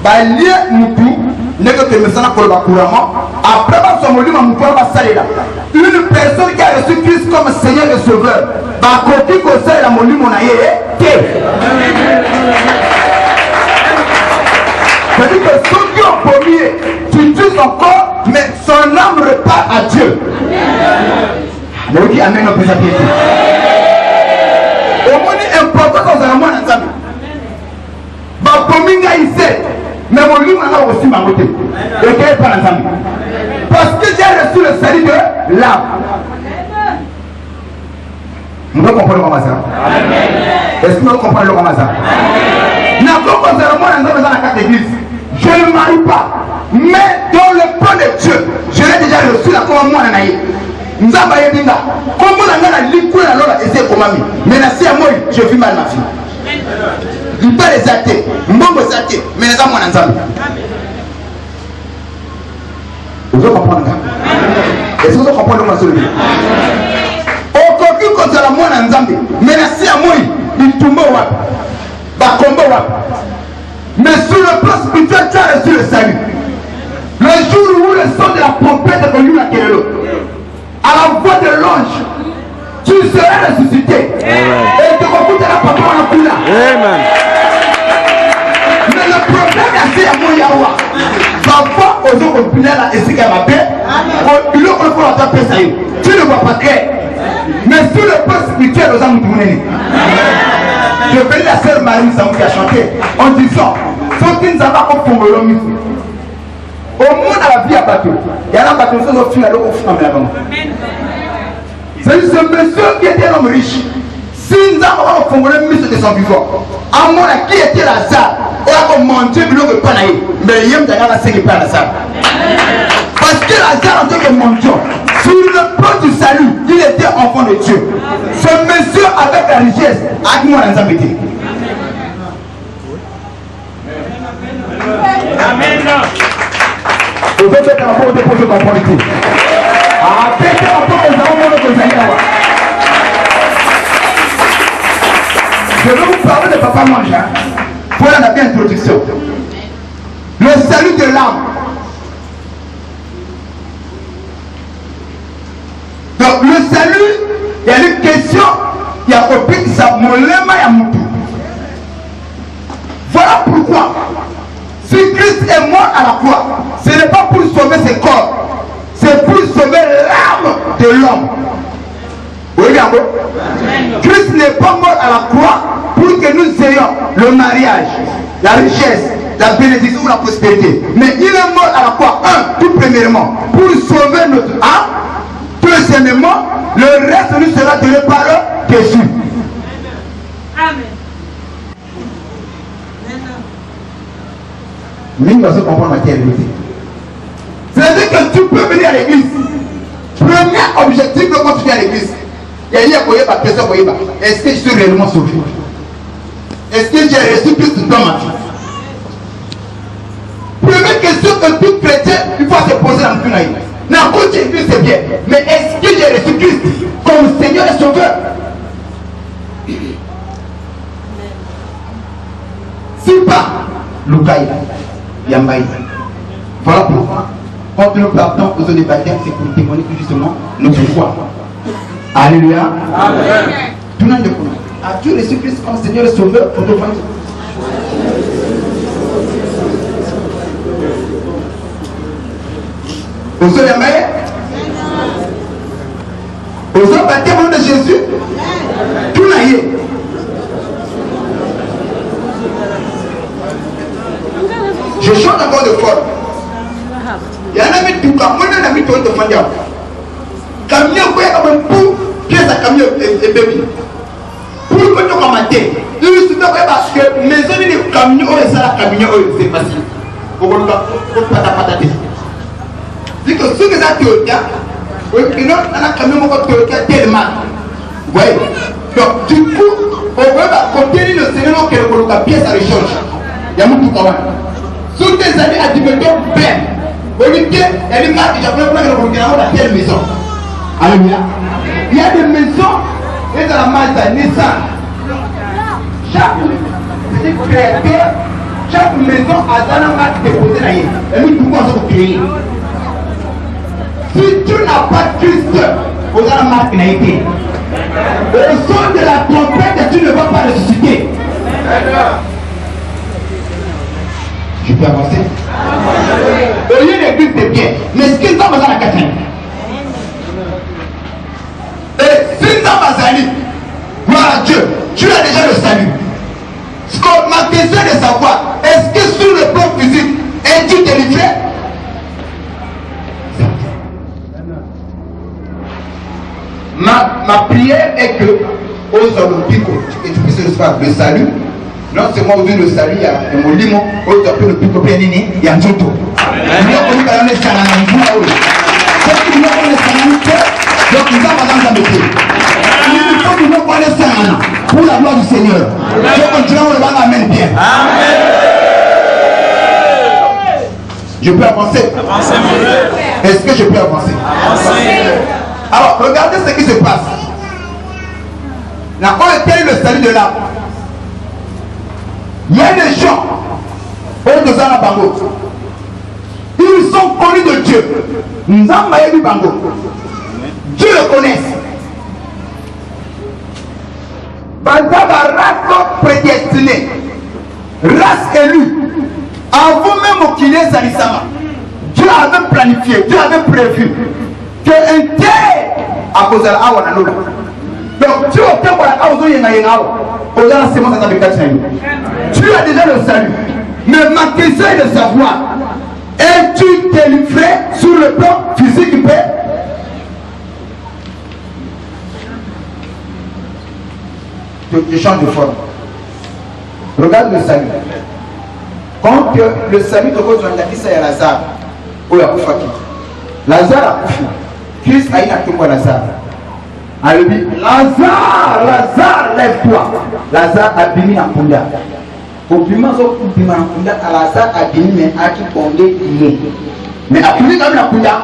va lier Moutou, n'est que tu me sens couramment. Après, une personne qui a reçu Christ comme Seigneur et Sauveur, va côté que ça, la moli mon aïe, c'est-à-dire que ceux qui ont premier, tu tues son corps, mais son âme repart à Dieu. On dit Amen, on peut s'appuyer. Au moins, important dans un monde ensemble. Bah, pour moi, il sait. Mais mon livre n'a aussi ma beauté. Et qu'elle est pas ensemble. Parce que j'ai reçu le salut de l'âme. Nous devons comprendre comment ça. Est-ce que nous comprenons comment ça? Nous avons dans la carte d'église. Je ne marie pas. Mais dans le plan de Dieu, je l'ai déjà reçu là comme moi en aïe. Nous avons dit là. Comme on a la ligue, mais là, c'est à moi, je vis mal ma fille. Il pas les athées, mbongo les athées, mais les hommes ensemble. Vous comprenez? Est-ce que vous comprenez ma solution? Aucun contre la moine ensemble, mais la si à moi, il tombe au wap, bah combat wap. Mais sur le plan spirituel, tu as reçu le salut. Le jour où le son de la trompette est venu la Kérélo, à la voix de l'ange, tu seras ressuscité. Et tu recoutes la papa en la couleur. Amen. Mais le problème est à mon yawa. Parfois, aux autres opinions, là, et c'est qu'elle m'a fait. Il faut la taper ça. Tu ne vois pas clair. Mais sur le plan spirituel, aux hommes du monde. Je venais la sœur Marie Samou qui a chanté en disant faut qu'ils n'avaient pas compris l'homme. Au monde à la vie à bateau. Il y a un bateau qui est fini à l'eau au fond de la main. C'est ce monsieur qui était un homme riche. Si nous avons formulé le ministre de son vivant, à moi qui était Lazare, on a commenté le de Panaï, mais il y a un gars qui n'est pas Lazare. Parce que Lazare en tant que mendiant, sur le plan du salut, il était enfant de Dieu. Ce monsieur avec la richesse, a moi dans un métier. Amen. Vous êtes un peu déposé dans la politique. Je vais vous parler de Papa Manja. Voilà la bien introduction. Le salut de l'âme. Donc le salut, il y a une question, il y a un ça, mon lema et un moutou. Voilà pourquoi Si Christ est mort à la croix, ce n'est pas pour sauver ses corps, c'est pour sauver l'âme de l'homme. Oui, bien. Christ n'est pas mort à la croix pour que nous ayons le mariage, la richesse, la bénédiction ou la prospérité. Mais il est mort à la croix, tout premièrement, pour sauver notre âme. Deuxièmement, le reste nous sera donné par Jésus. Amen. Nous devons comprendre la réalité. C'est-à-dire que tu peux venir à l'église. Premier objectif de quand tu viens à l'église, il y a une question. Est-ce que je suis réellement sauvé? Est-ce que j'ai reçu Christ dans ma vie? Première question que tout chrétien, il faut se poser dans le funaï. Non, quand Jésus c'est bien, mais est-ce que j'ai reçu Christ comme Seigneur et Sauveur? Si pas, Loukaï, Yambaï. Voilà pourquoi, quand nous partons aux eaux des baptêmes, c'est pour témoigner que justement notre foi. Alléluia. Amen. Tout le monde est connu. As-tu reçu Christ comme Seigneur et Sauveur? Aux eaux Yambaï? Aux eaux baptêmes au nom de Jésus? Tout le monde. Je chante encore de fort. Il y en a mis tout cas. Moi, je n'ai mis tout de fond. Camion, quoi, comme un pou, pièce à camion et bébé. Pour que tu commentes, il se doit parce que maison de camion, et ça, la camion, c'est facile. Pour ne pas patater. Dis que ce que ça te dit, il y a un camion qui est tellement. Vous voyez? Donc, du coup, on va continuer le Seigneur qui est la pièce à l'échange. Il y a beaucoup de travail. Sous des années à Dimeton, ben, au lieu elle est marquée, j'ai pris la telle maison. Alléluia. Il y a des maisons, et dans la Mazda, Nissan. Chaque créateur, chaque maison a dans la marque déposée là. Et nous pouvons se créer. Si tu n'as pas Christ, vous avez la marque n'a été. Au son de la trompette, tu ne vas pas ressusciter. Je peux avancer? Au lieu d'église de bien, mais ce qui est dans la Catherine. Et si dans ma salut, gloire à Dieu, tu as déjà le salut. Ce qu'on m'a question de savoir, est-ce que sur le plan physique, es-tu délivré? Ma prière est que aux Olympiques, et tu puisses recevoir le salut. Non seulement au le salut, il y a un molimo, au tapé le pico pénini, il y a un tuto. Il y a un canal de Sananamou. Il y a un Sananamou. Donc nous avons dans la métier. Il faut que nous connaissions Sananamou pour la gloire du Seigneur. Je continue à le amène bien. Amen. Je peux avancer? Avancer, mon frère. Est-ce que je peux avancer? Avancer. Alors, regardez ce qui se passe. Là, on est le salut de l'âme. Il y a des gens, ils sont connus de Dieu. Nous avons du Bango. Dieu le connaît. Bandaba, race prédestinée, race élue. Avant même qu'il est Salissama, Dieu avait planifié, Dieu avait prévu qu'un tel à cause de la Awananola. Donc, Dieu a fait pour la cause de la semence tu as déjà le salut. Mais ma question est de savoir, es-tu délivré sur le plan physique, Père? Je change de forme. Regarde le salut. Quand le salut de votre journaliste est Lazare, ou la Koufaki. Lazare a Koufi. Christ a une à Lazare. Elle dit, Lazare, Lazare, lève-toi. Lazare a béni en Kounda. Au piment, à Lazare a béni, mais a qui condé lié. Mais a béni comme la Kounda.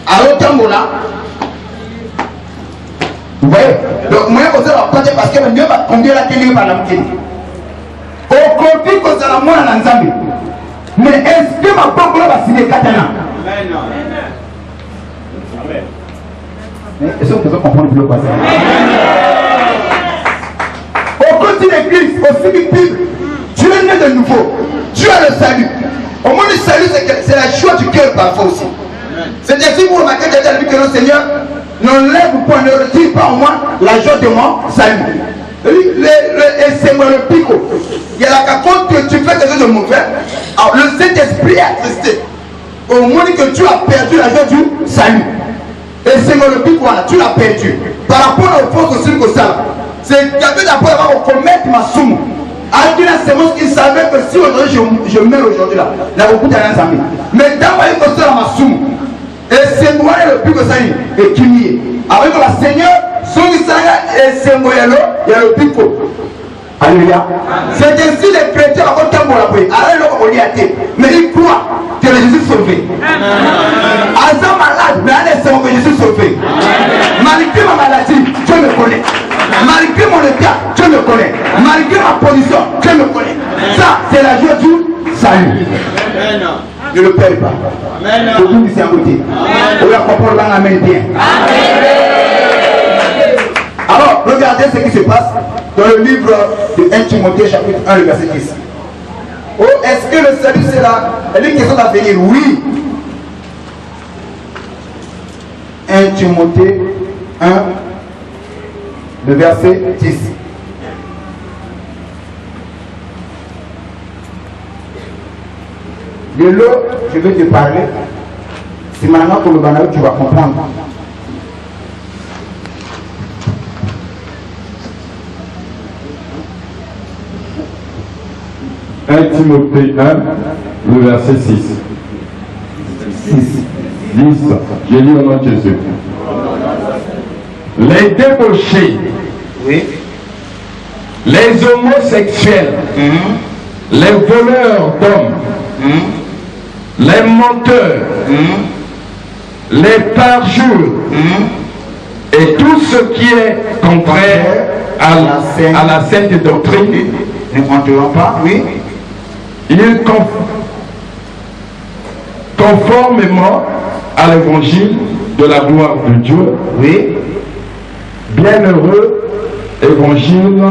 À l'autre moment-là, vous voyez? Donc, moi, je vais vous parce que Dieu va conduire la télé par la moitié. Au côté que ça la moi dans l'ensemble. Mais est-ce que ma propre va signer Katana? Est-ce que vous pouvez comprendre le passé? Au côté de l'église, au Bible, Tu es né de nouveau. Tu as le salut. Au moins le salut, c'est la joie du cœur parfois aussi. C'est ainsi pour remarquer que le Seigneur n'enlève point, ne retire pas au moins la joie de mon salut. C'est moi le pico. Il y a la quand tu fais quelque chose de mauvais, alors le Saint-Esprit est attesté. Au moins que tu as perdu la joie du salut. Et c'est moi le pico, tu l'as perdu. Par rapport aux fausses aussi que ça. C'est quelqu'un d'après avoir commettre ma somme. Il savait que si aujourd'hui je meurs aujourd'hui là, il y a beaucoup d'années amis. Mais dans ma vie, c'est ma somme. Et c'est moi le plus que ça et qui m'y est. Avec le Seigneur, son Israël et c'est moi il y a le plus fort. Alléluia. C'est ainsi les chrétiens ont tant pour la paix. Alors on y a été. Mais ils croient que Jésus est sauvé. Azam malade, mais allez, c'est que je suis sauvé. Malgré ma maladie, Dieu me connaît. Malgré mon état, Dieu me connaît. Malgré ma position, Dieu me connaît. Ça, c'est la joie du salut. Ne le perds pas. Faut tout ici à côté. On va comprendre dans la main bien. Alors, regardez ce qui se passe dans le livre de 1 Timothée, chapitre 1, le verset 10. Oh, est-ce que le salut c'est là? Elle est une question d'avenir. Oui. 1 Timothée 1, le verset 10. De l'eau, je vais te parler. C'est maintenant pour le banal tu vas comprendre. Timothée 1, le verset 6. 10. J'ai lu au nom de Jésus. Les débauchés, Oui. les homosexuels, les voleurs d'hommes, les menteurs, les parjures et tout ce qui est contraire à la sainte doctrine, ne compteront pas, oui. ils conformément à l'évangile de la gloire de Dieu, Oui. bienheureux évangile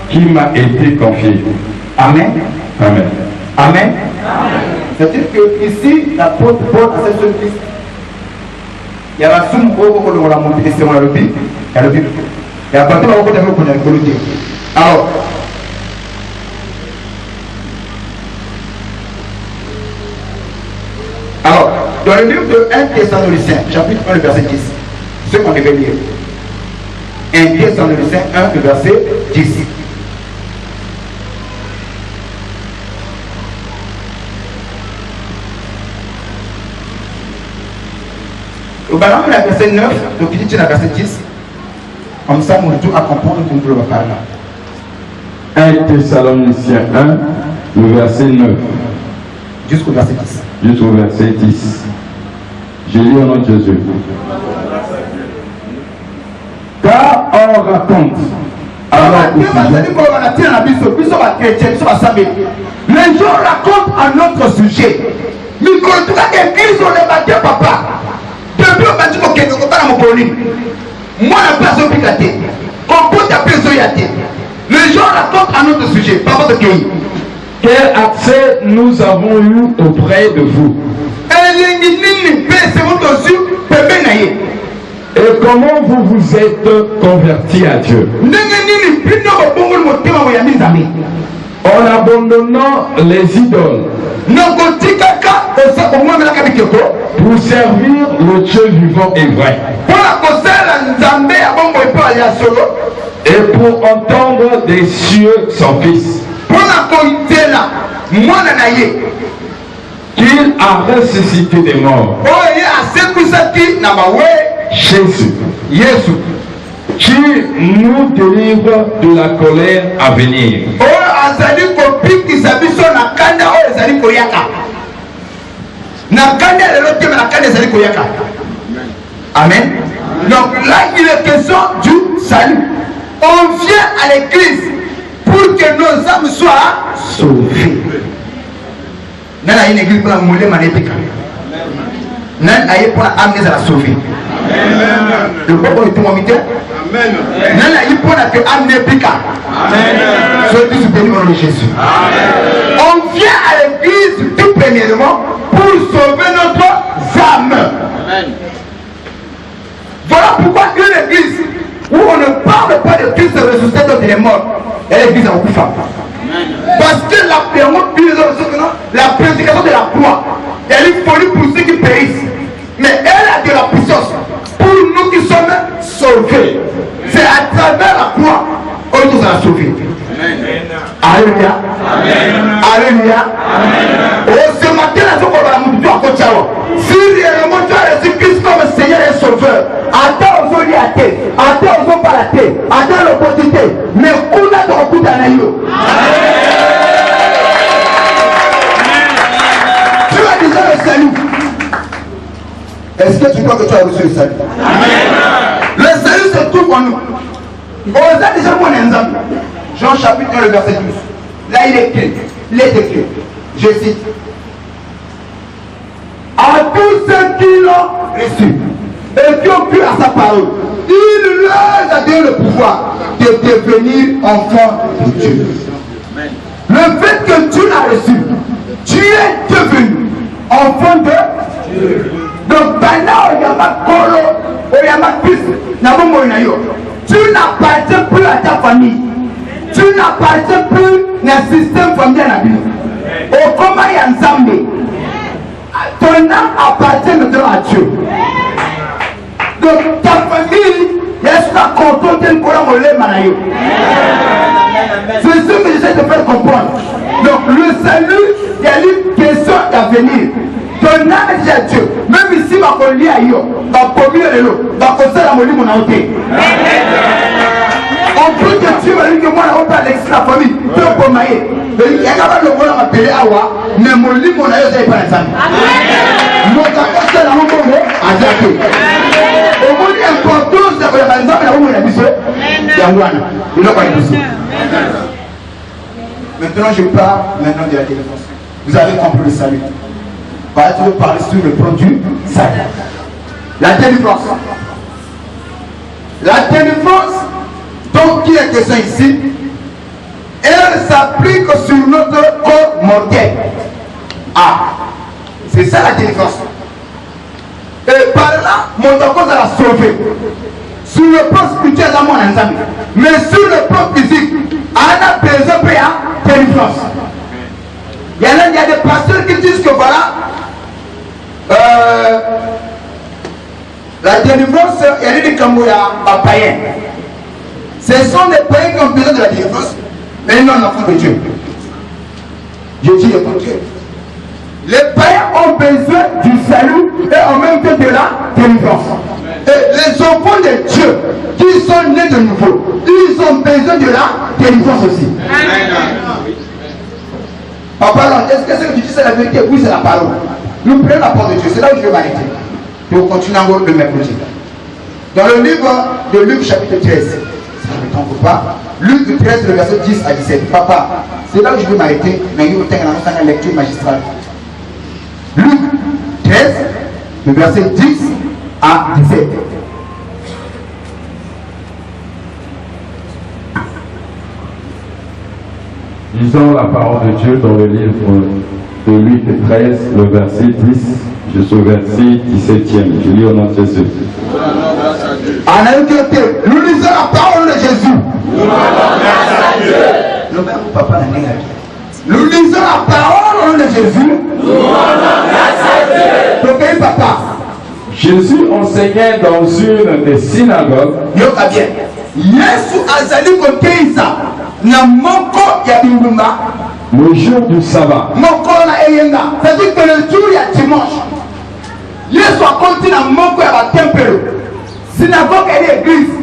qui m'a été confié. Amen. Amen. Amen. C'est-à-dire que ici, l'apôtre Paul a cette seule piste. Il y a la somme pour la montée, c'est le but. Il y a le but. Et à partir de là, on a le politique. Alors, dans le livre de 1 Thessaloniciens, chapitre 1, le verset 10, ce qu'on devait lire. 1 Thessaloniciens 1, le verset 10. Au ballon, la verset 9, donc il dit la verset 10. Comme ça, on retourne à comprendre qu'on peut le faire là. 1 Thessaloniciens 1, le verset 9. Jusqu'au verset 10. Jusqu'au verset 10. J'ai lu au nom de Jésus. Car on raconte les gens racontent à notre sujet. Les gens racontent à notre sujet. Par votre pays. Quel accès nous avons eu auprès de vous? Et comment vous vous êtes convertis à Dieu? En abandonnant les idoles pour servir le Dieu vivant et vrai, et pour entendre des cieux son Fils, qu'il a ressuscité des morts, Jésus, qui nous délivre de la colère à venir. Amen. Donc là, il est question du salut. On vient à l'église pour que nos âmes soient sauvées. Nana une église pour la mouler magnétique. Nana aille pour amener à la sauver. Le peuple est mon mité. Nana il peut que amener Pika. Soyez tous bénis au nom de Jésus. On vient à l'église tout premièrement pour sauver notre âme. Voilà pourquoi une église où on ne parle pas de Christ ressuscité dont il est mort, et l'église a beaucoup de femmes. Parce que la prédication de la croix, elle est folie pour ceux qui périssent. Mais elle a de la puissance pour nous qui sommes sauvés. C'est à travers la croix qu'on nous a sauvés. Alléluia. Alléluia. Oh, ce matin, si réellement tu as reçu Christ comme Seigneur et Sauveur, attends aujourd'hui à terre, attends aujourd'hui par la terre, attends l'opportunité, mais kuna dans le coup d'anaïo. Tu as déjà le salut. Est-ce que tu crois que tu as reçu le salut? Le salut se trouve en nous. On a déjà mon exemple. Jean chapitre 1, le verset 12. Là, il est écrit. Il est écrit. Je cite. À tous ceux qui l'ont reçu et qui ont cru à sa parole, il leur a donné le pouvoir de devenir enfants de Dieu. Le fait que tu l'as reçu, tu es devenu enfant de Dieu. Donc, pendant tu n'appartiens plus à ta famille. Tu n'appartiens plus à un système familial. Au comment il y a ensemble. Ton âme appartient maintenant à Dieu. Donc, ta famille, est-ce que tu contrôle tel qu'on a volé Manayo? C'est ce que j'essaie de faire comprendre. Donc, le salut, il y a une question d'avenir. Ton âme est déjà Dieu. Même ici, ma folie à yo, ma pomme de l'eau, ma conseil à mon lit, mon ôté. On peut que Dieu m'a dit que moi, on parle de la famille. Tu peux pas mailler. Il y a pas de monde à m'appeler à moi, mais mon lit, mon aïe, c'est pas ensemble. Mon conseil à mon bon, à Jacques. Au moins, l'importance de la par exemple, la woman a dit ça. Il n'a pas dit. Maintenant, je parle maintenant de la délivrance. Vous avez compris le salut. Voilà, tu veux parler sur le produit salut. La délivrance. La délivrance, donc qui est question ici, elle s'applique sur notre corps mortel. Ah, c'est ça la délivrance. Et par là, mon cause a sauvé. Sur le plan spirituel, dans mon ensemble. Mais sur le plan physique, on a besoin de délivrance. Il y a des pasteurs qui disent que voilà, la délivrance, il y a des païens. Ce sont des païens qui ont besoin de la délivrance, mais non l'enfant de Dieu. Je dis le contraire. Les païens ont besoin du salut et en même temps de la délivrance. Et les enfants de Dieu qui sont nés de nouveau, ils ont besoin de la délivrance aussi. Papa, est-ce que ce que tu dis c'est la vérité? Oui, c'est la parole. Nous prenons la parole de Dieu, c'est là où je vais m'arrêter. Et on continue encore le mercredi. Dans le livre de Luc chapitre 13, ça ne me trompe pas, Luc 13, le verset 10 à 17. Papa, c'est là où je vais m'arrêter, mais il y a une lecture magistrale. Luc 13, le verset 10 à 17. Lisons la parole de Dieu dans le livre de Luc 13, le verset 10 jusqu'au verset 17e. Je lis au nom de Jésus. Nous lisons la parole de Jésus. Nous lisons la parole de Jésus. Donc, papa. Jésus enseignait dans une des synagogues. Yesu azali koteisa na moko ya bingumba le jour du sabbat. Moko na eyenga. C'est-à-dire que le jour ya dimanche, Yesu a continué na moko ya ba tempelo. Synagogue et l'église.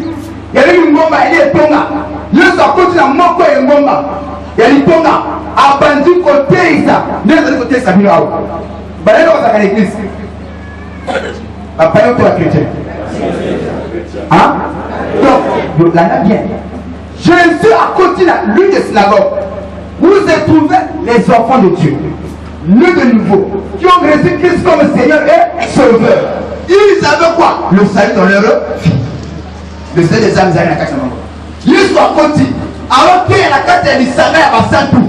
Il y a une ngomba et les tonga. Yesu a continué na moko ya ngomba. Il y a les tonga. Abandi koteisa. N'est pas koteisa bino ao. Balelo za l'église. Papa yo to chrétien. Hein? Donc, là bien. Jésus a continué l'une des synagogues où se trouvaient les enfants de Dieu, nés de nouveau, qui ont reçu Christ comme Seigneur et Sauveur. ils avaient quoi? Le salut dans leur vie. Le salut des âmes, ils avaient la carte de maman. Ils sont côté. Alors qu'il y a la carte de l'Israël, il y a un tout.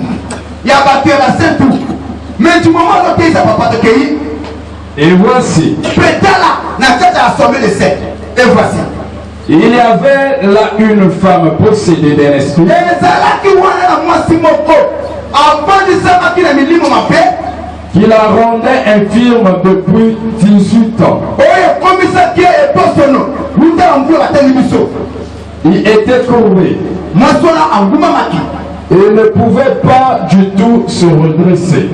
Il y a un tout. Mais du moment où ils n'ont pas de pays, et voici, et voici, il y avait là une femme possédée d'un esprit qui la rendait infirme depuis 18 ans. Il était courbé et ne pouvait pas du tout se redresser.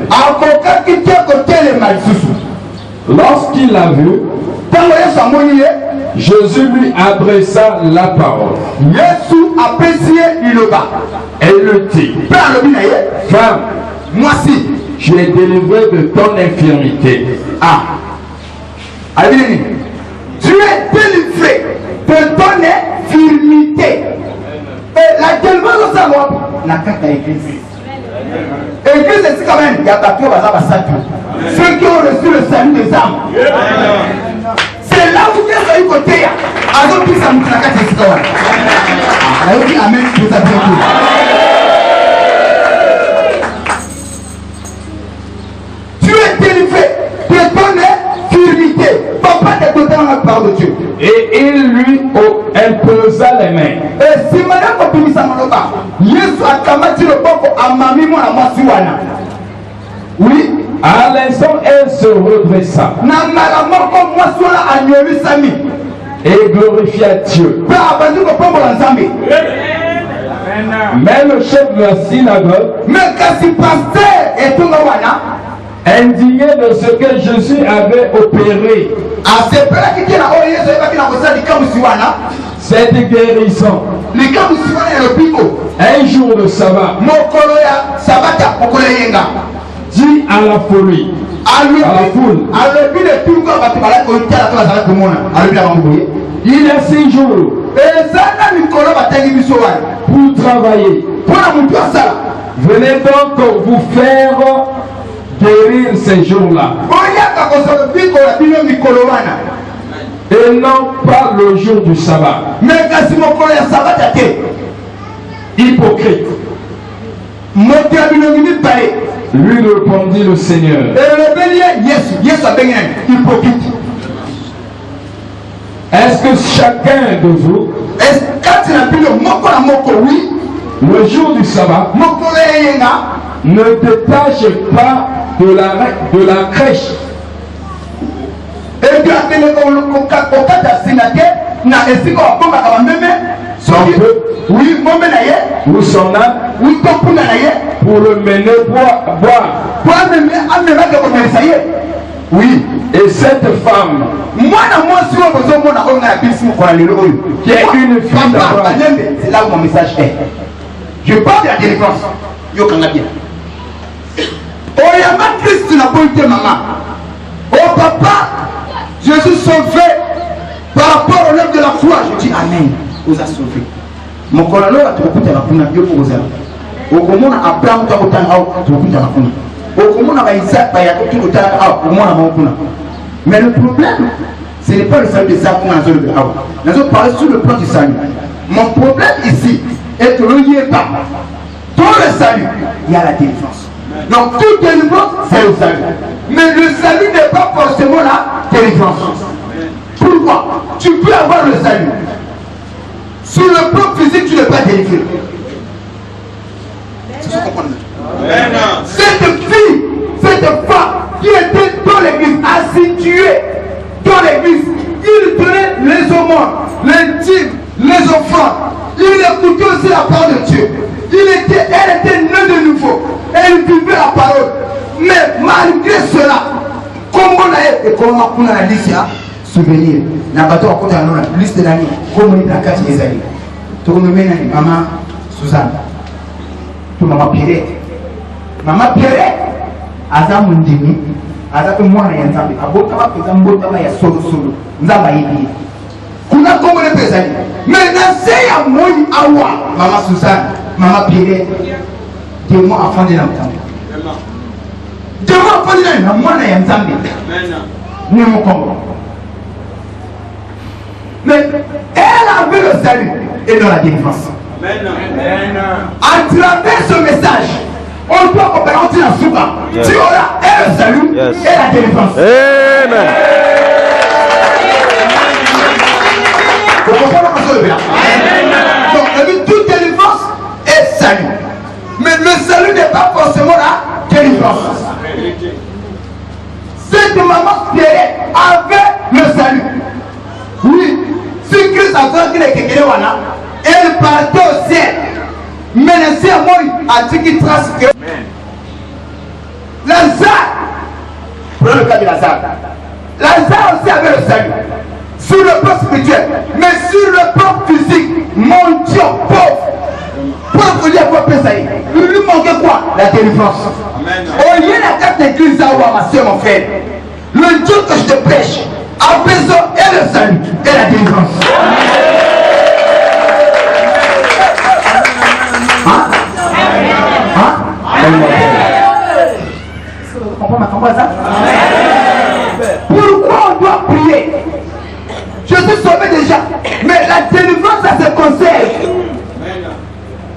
Lorsqu'il l'a vu, Jésus lui adressa la parole. Et le dit, femme, moi si tu es délivré de ton infirmité. Ah, tu es délivré de ton infirmité. Et laquelle la carte à l'église. Église, c'est quand même, il y a pas ceux qui ont reçu le salut des âmes. C'est là où tu es côté. Alors qui ça nous la carte de l'histoire. Alors qui amène tout ça bientôt. Tu es délivré de ton infirmité. Papa t'es content dans la parole de Dieu. Et il lui imposa les mains. Et si madame Kopimi Samaloba, Yesu akamati le boko amami mo na mwasi wana. Oui. À l'instant, elle se redressa et glorifia Dieu. Mais le chef de la synagogue, indigné de ce que Jésus avait opéré, cette guérison, un jour de sabbat, dit à la folie, à la foule, il y a 6 jours pour travailler. Venez donc vous faire guérir ces jours-là et non pas le jour du sabbat. Hypocrite. Lui répondit le Seigneur. Est-ce que chacun de vous, le jour du sabbat, ne détache pas de la crèche ou son âme pour le mener boire. Oui. Et cette femme qui est une fille d'Abraham, c'est là où mon message est. Je parle de la délivrance. Oh, yama Christ n'a pas été maman. Oh papa, je suis sauvé par rapport au lèvres de la foi. Je dis Amen. Vous a sauvé. Mon colonel a trouvé la funa. Dieu pour vous aider. Au commun Abraham t'a autant trouvé la funa. Au commun Isaac a tout autant au moins à funa. Mais le problème, ce n'est pas le salut des âmes qu'on a besoin de avoir. Nous allons parler sur le plan du salut. Mon problème ici est que le lien pas. Dans le salut, il y a la délivrance. Donc toute délivrance, c'est le salut. Mais le salut n'est pas forcément la délivrance. Pourquoi? Tu peux avoir le salut. Sur le plan physique, tu n'es pas délivré. C'est ce qu'on comprend. Cette fille, cette femme qui était dans l'église, assiduée dans l'église, il donnait les aumônes, les dîmes, les offrandes. Il écoutait aussi la parole de Dieu. Elle était née de nouveau. Elle vivait la parole. Mais malgré cela, comment on a et comment on a la liste à souvenir. N'a pas toi côté la liste de l'année. Comment il a caché les années. Tout le monde maman Suzanne. Tout maman Pierre. Maman Pierre. Aza mundini. Aza que moi na yanzabi. Abota ba pesa mbota ba ya solo. Nzaba yibi. Kuna comment les pesa. Mais na c'est à moi awa. Maman Suzanne. Maman Pierre. Dis-moi enfant de l'enfant. Dis-moi enfant de l'enfant. Moi na yanzabi. Ni mo kongo. Mais elle avait le salut et dans la délivrance. À travers ce message, on doit comparer entre la souka. Tu auras et le salut et la délivrance. Amen. Vous comprenez ce que je veux dire? Donc, on dit toute délivrance est salut. Mais le salut n'est pas forcément la délivrance. Cette maman spirituelle avait le salut. Oui, si Christ a fait qu'il est quelqu'un, elle partait au ciel. Mais le ciel, moi, a dit qu'il trace que Lazare, prenons le cas de Lazare. Lazare aussi avait le salut. Sur le plan spirituel, mais sur le plan physique, mon Dieu, pauvre. Pour vous dire quoi, il lui manquait quoi? La délivrance. Au lieu de la carte d'église, ma soeur, mon frère, le Dieu que je te prêche a besoin et le salut et la délivrance. Pourquoi on doit prier? Je suis sauvé déjà, mais la délivrance, ça se conserve.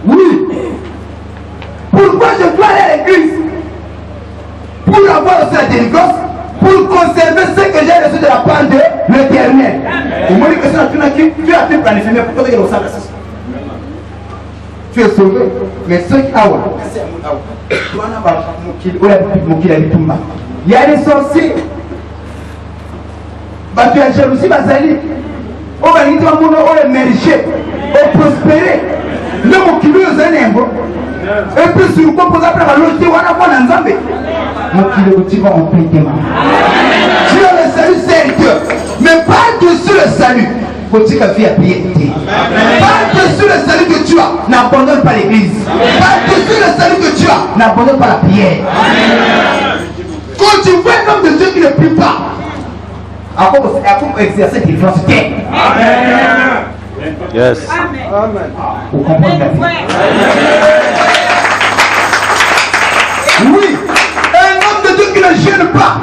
Oui. Pourquoi je dois aller à l'église? Pour avoir aussi la délivrance, pour conserver ce que j'ai reçu de la part de l'Éternel. Et moi, tu as fait planifier, mais pourquoi tu es au sein de ça? Tu es sauvé, mais ceux qui il y a des sorciers. Tu as jalousie, Bazali. On va dire que on est mergé, on prospérer. Le mot qui lui est un embo. Et puis, si vous composez après la logique, on a pas d'ensemble. Mon qui va en paix. Tu as le salut, c'est Dieu. Mais par-dessus le salut, faut-il que vie à piété. Par-dessus le salut que tu as, n'abandonne pas l'église. Par-dessus le salut que tu as, n'abandonne pas la prière. Quand tu vois un homme de Dieu qui ne prie pas, à quoi exercer tes forces? Amen. Yes. Amen. Vous comprenez la vie? Oui, un homme de Dieu qui ne gêne pas,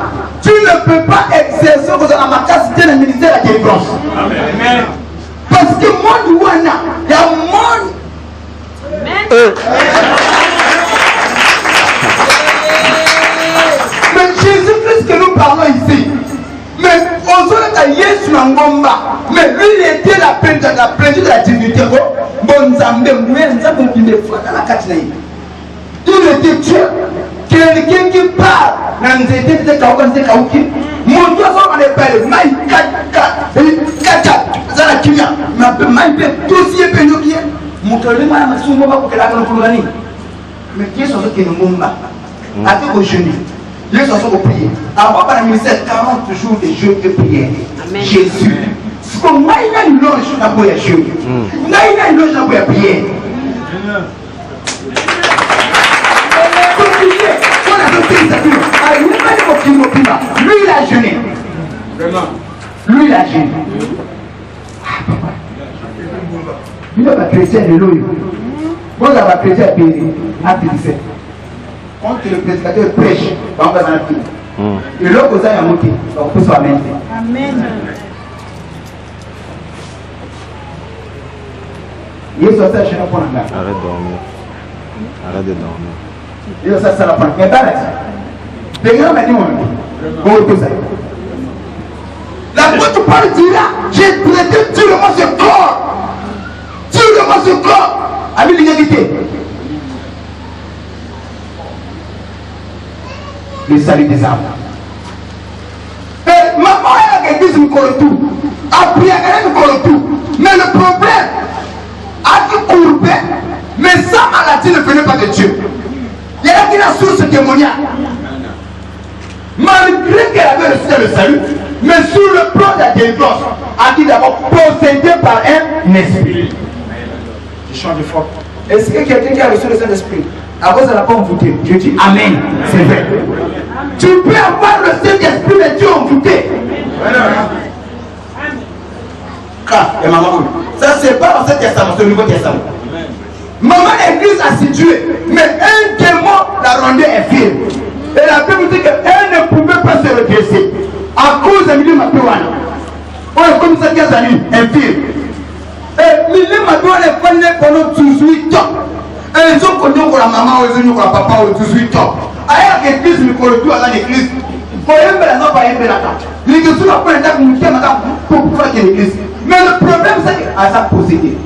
tu ne peux pas exercer dans la capacité de ministère de la délivrance. Amen. Parce que mon douana, il y a mon. Mais Jésus-Christ que nous parlons ici, mais on se dit à Yesu Ngomba, mais lui il était la plénitude de la divinité. Bon Zambé, il était Dieu. Quelqu'un qui parle dans les étés de Kaoukanté Kaouki, mon Dieu, ça va pas maï kaka, ça la kimia, maï dossier pénobier, mon cœur de ma soumba pour que la Koulani. Mais qui est ce qui nous mumba? Avec au genou. Les gens sont priés. Avant par le ministère 40 jours de jeûne et prière. Jésus. Ce qu'on a une loge dans la jeûne. On a une loge dans la prière. Lui il a jeûné. Lui il a jeûné. Il a chrétien de l'eau. Vous avez chrétien à payer. Acte 17. Quand le prédicateur prêche, on va dans la vie. Et l'autre chose a monté, on peut se amener. Amen. Il est sorti à chez nous pour la Arrête de dormir. Arrête de dormir. Il est sorti à la fin. Mais pas là. Les gens m'ont dit, on peut ça. L'apôtre Paul dira, j'ai traité durement ce corps. Durement ce corps. Avec l'égalité. Le salut des âmes. Et maman elle a dit me colle tout. Après elle me colle tout. Mais le problème, a qui courbé, mais sa maladie ne venait pas de Dieu. Il y a qui la source démoniaque. Malgré qu'elle avait reçu le salut, mais sur le plan de la délivrance, a qui d'abord possédé par un esprit. Je change de forme. Est-ce que quelqu'un qui a reçu le Saint-Esprit, à cause de la pas envoûté? Je dis Amen. C'est vrai. Tu peux avoir le Saint-Esprit, mais tu es envoûté. Et maman, ça c'est pas dans ce testament, c'est le Nouveau Testament. Maman l'église a situé, mais un démon la rendait infirme. Et la Bible dit qu'elle ne pouvait pas se redresser à cause de Mili Mapéwana. On est comme comme ça 15 années, infirme. Et il m'a donné pendant 18 ans. Et ils ont connu la maman, ils ont la papa, 18 ans. À l'église, ils ont tout à l'église. Pour eux, ils n'ont pas aimé la carte. Ils ont tout à pour faire l'église. Mais le problème, c'est qu'à ça possédé.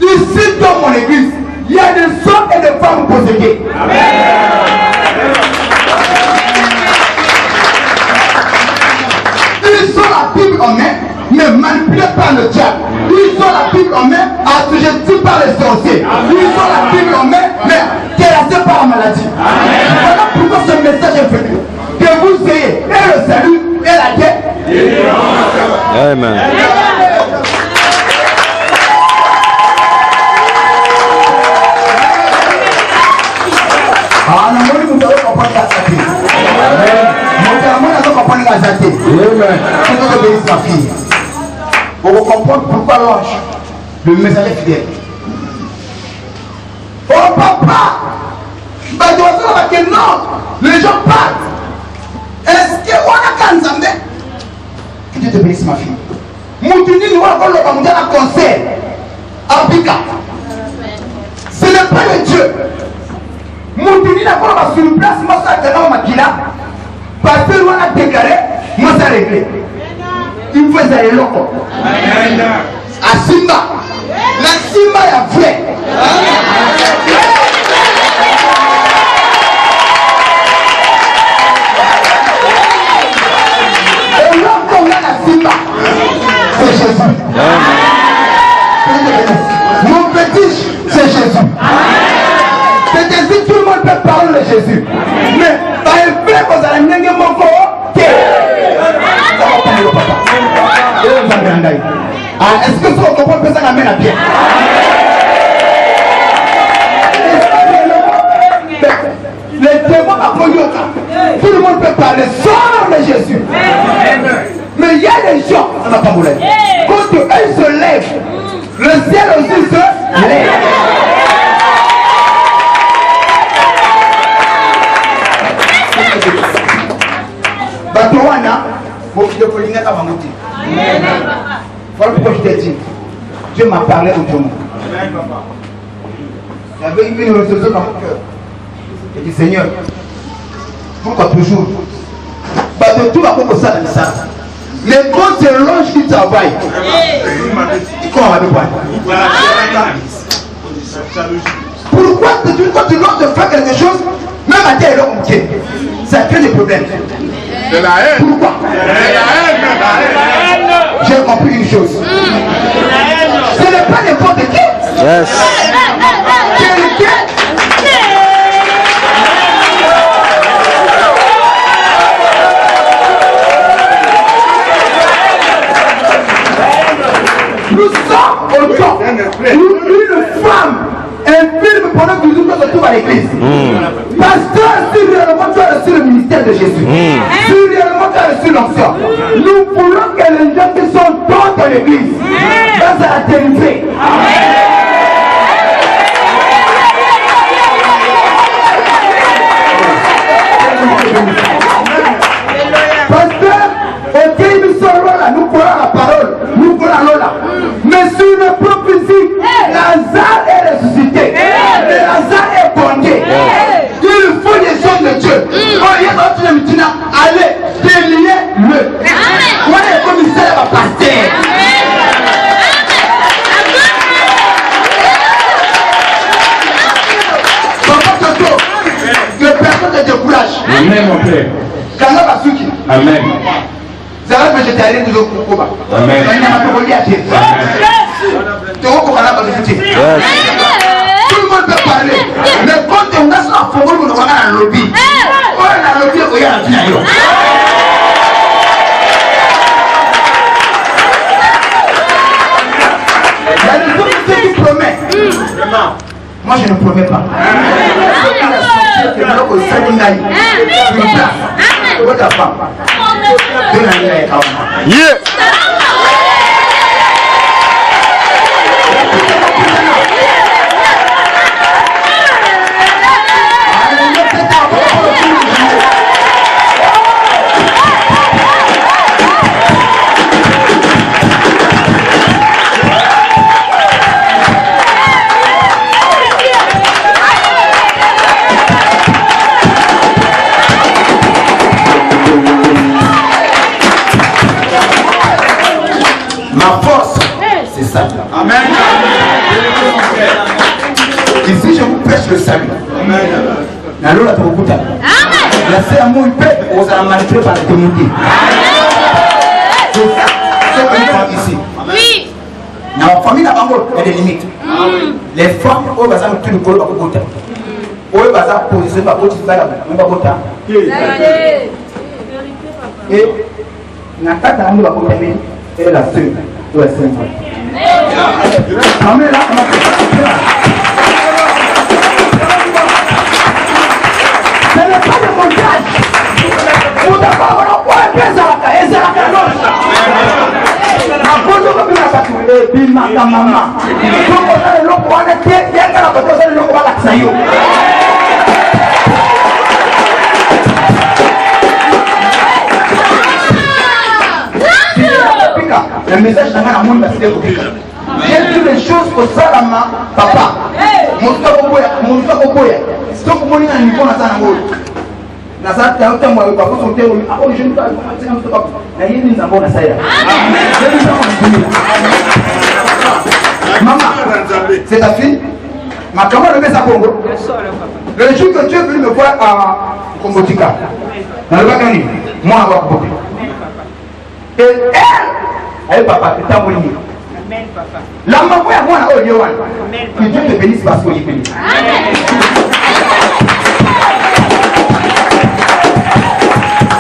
Ici, dans mon église, il y a des hommes et des femmes possédés. Ils ont la Bible en main, mais manipulés par le diable. Ils ont la Bible en main, assujettis par les sorciers. Ils ont la Bible en main, mais terrassés par la maladie. Voilà pourquoi ce message est venu. Que vous ayez et le salut et la guerre. Amen. Ah, non, nous allons comprendre la santé. Nous allons comprendre la santé. C'est notre bénisse ma fille. Pour vous comprendre pourquoi l'ange, le messager fidèle. Oh papa! Bah, tu vas savoir que non! Les gens partent! Est-ce que on a qu'un zambé? Que Dieu te bénisse ma fille. Moutini, nous allons le un concert. À Pika. Ce n'est pas le Dieu. Moutini n'a pas sur une place, moi ça a Makila. Parce que l'on a déclaré, moi ça a réglé. Il faut aller loco. À Simba. La Simba est vraie. Et lorsqu'on a la Simba, c'est Jésus. Mon petit, c'est Jésus. C'est ainsi tout le monde peut parler de Jésus. Mais par le fait que vous allez mener mon corps, est-ce que ça comprend que ça l'amène à bien? Les démons à tout le monde peut parler sans de Jésus. Mais il y a des gens, on n'a pas voulu. Quand eux se lèvent, le ciel aussi se lève. Batowana, mon fils de Pauline à Mamouti. Voilà pourquoi je t'ai dit. Dieu m'a parlé autrement. J'avais une résolution dans mon cœur. J'ai dit Seigneur, pourquoi toujours? De tout va comme ça dans ça. Mais quand c'est l'ange qui travaille, comment on va le voir? Pourquoi quand tu lances de faire quelque chose, même à terre, ça crée des problèmes. De la haine. Pourquoi? J'ai compris une chose. Ce n'est pas n'importe qui. Yes. Quelqu'un. Nous sommes au temps. Une femme infirme pendant que nous se trouvons à l'église. Pasteur, si réellement tu as reçu le ministère de Jésus, si réellement tu as reçu l'onction, nous voulons que les gens qui sont dans l'église dans la délivrée. Pasteur, ok, nous sommes là, nous prenons la parole, nous prenons là. Mais sur une prophétie, Lazare est ressuscité. Et Lazare est condamné. Il faut des gens de Dieu. Allez, déliez-le. Moi, le commissaire va passer. Papa Toto, que personne ne décourage. Amen, mon père. Kana Basuki. Amen. Ça va végétarien de l'Okuba. Amen. Tout le monde peut parler. Mais quand on a ça, il faut que on a un lobby. On a un lobby, on a un finaillot. Il y a des hommes qui promettent. Moi, je ne promets pas. Yeah. salut. Na lola tokuta. La c'est amour paix aux amantés par le monde. C'est ça qu'on fait ici. Oui. Dans la famille, il y a des limites. Les femmes, elles vont tout le monde pour voter. Elles vont poser par voter, même pas voter. Et la carte à nous va voter, et la seule, ou la seule. Maman là, ce n'est pas de montage. Vous d'abord, on va faire ça. Le message n'a rien à monde parce que j'ai vu les choses au salama, papa. Mon frère au boya. Si vous voulez un niveau dans un rôle, dans un temps, moi, je vais vous dire, je ne vais pas vous dire, il y a une zambon à ça. Maman, c'est ta fille. Ma camarade le met à Congo. Le jour que tu es venu me voir à Congo-Tika, dans le Bagani, moi, à Congo. Et elle, papa, c'est ta moyenne. La maman, moi, à Oyewan. Que Dieu te bénisse parce qu'il est béni.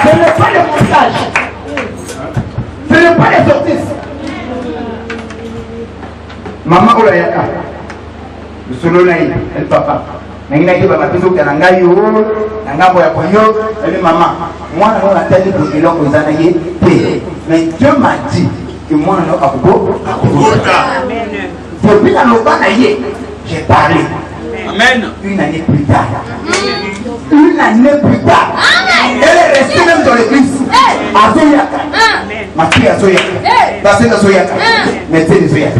Ce n'est pas le montage. Ce n'est pas les sorties. Maman, Olayaka. Le solo naï, elle papa. Nangina qui va m'appeler au Kanangayo, Nangambo ya Koyo, elle maman. Moi, on a tellement de gens qui ont anaïe. Mais Dieu m'a dit que moi, on a beaucoup. Depuis la Loba naïe, j'ai parlé. Amen. Une année plus tard. Une année plus tard. Elle est restée même dans l'église. À Zoyaka. Ma fille à Zoyaka. La sœur à Zoyaka. Mais c'est Zoyaka.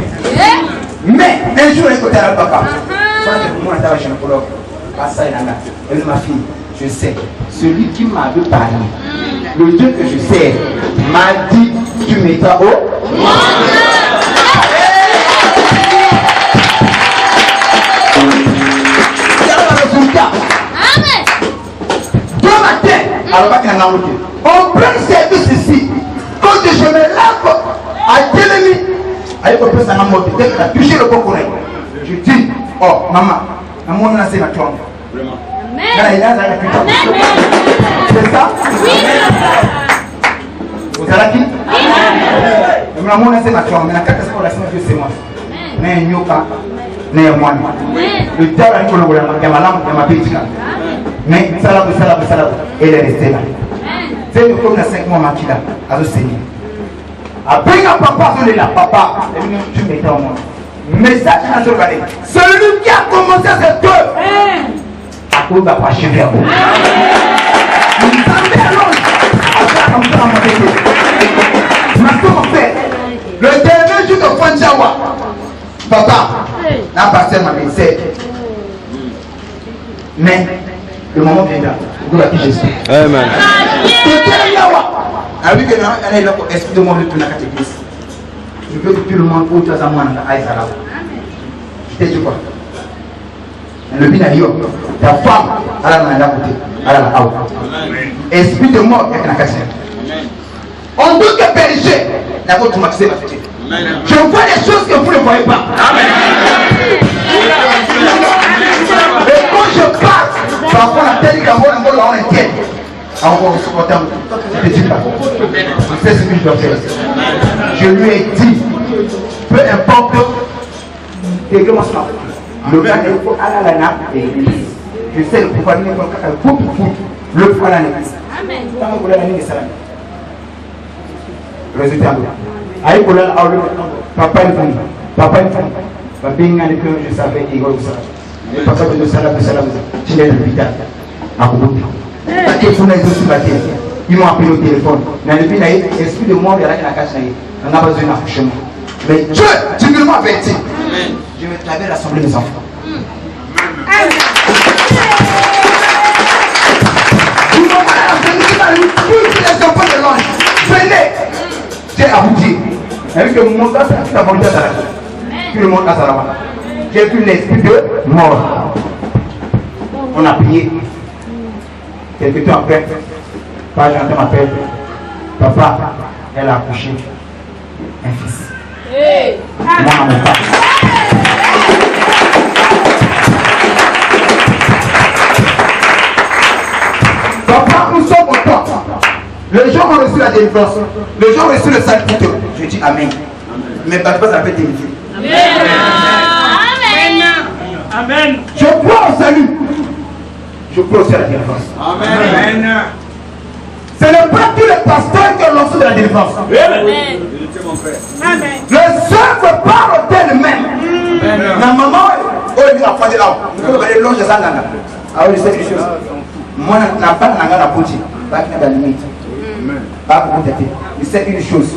Mais un jour, elle est à papa. Elle ma fille, je sais, celui qui m'avait parlé, le Dieu que je sais, m'a dit, tu mettras au alors, on prend service ici. Quand je me lave à Télémi, avec le président Mamote, dès qu'il a touché le coco, je dis, oh maman, maman n'a pas de tombe. C'est ça? Vous allez qui? Maman n'a pas de tombe, mais la carte de la semaine, c'est moi. Mais il n'y a pas, mais moi. Le diable a dit que le gouvernement, il y a ma lampe, il y a ma petite lampe. Mais salab, elle est restée là. C'est le comme 5 mois Makila, à l'Océanie. Après que papa est là, papa, tu m'étais au monde. Message à ce balai. Celui qui a commencé cette œuvre, à cause de la prochaine vers vous. Nous sommes alors, à faire comme ça à mon côté. Maintenant, mon père, le dernier jour de Fanchawa, papa, n'a pas seulement mes. Mais, le moment viendra. Vous l'avez Jésus. Amen. Avec un élève, esprit de monde de la catégorie. Je veux que tout le monde où tu as un moine à Aïsala. Je t'ai dit quoi? Le binario, ta femme, à la main à côté, à la main. Esprit de mort, il y a un cassé. En tant que péché, n'a pas tout maxé ma fête. Je vois des choses que vous ne voyez pas. Et quand je passe, parfois la tête qu'on est tienne. Encore supportable, petit pas. Je sais ce que je dois faire. Je lui ai dit, peu importe, le gars est à la nappe et l'église. Je sais le pouvoir de le pouvoir de l'église. Amen. Résultat. Aïe, papa est venu. Papa est venu. Papa est venu. Je savais qu'il y a papa de salam, tu l'es l'hôpital. À Koubouti. Ils m'ont appelé au téléphone. L'esprit de mort, il y a la cache. On a besoin d'un accouchement. Mais Dieu, tu me m'as averti. Je vais traverser l'assemblée des enfants. Les enfants de l'ange, venez. J'ai à vous dire. Avec le monde, c'est la volonté de la. Tout le monde a sa. J'ai vu l'esprit de mort. on a prié. Quelques temps après, Père Jean m'appelle. Papa, elle a accouché un fils. Moi, mon père. Papa, nous sommes contents. Les gens ont reçu la délivrance. Les gens ont reçu le salut. Je dis Amen. Mais pas ça peut délivré. Amen. Je crois au salut. Je crois aussi à la délivrance. Amen. Ce n'est pas tous les pasteurs qui ont lancé de la délivrance. Amen. Le seul ne peut pas ôter le même. Ma maman, elle a fait là. Elle est longe de ça. Ah oui, c'est quelque chose. Moi, je n'ai pas la boutique. Pas de limite. Pas pour t'aider. Mais c'est une chose.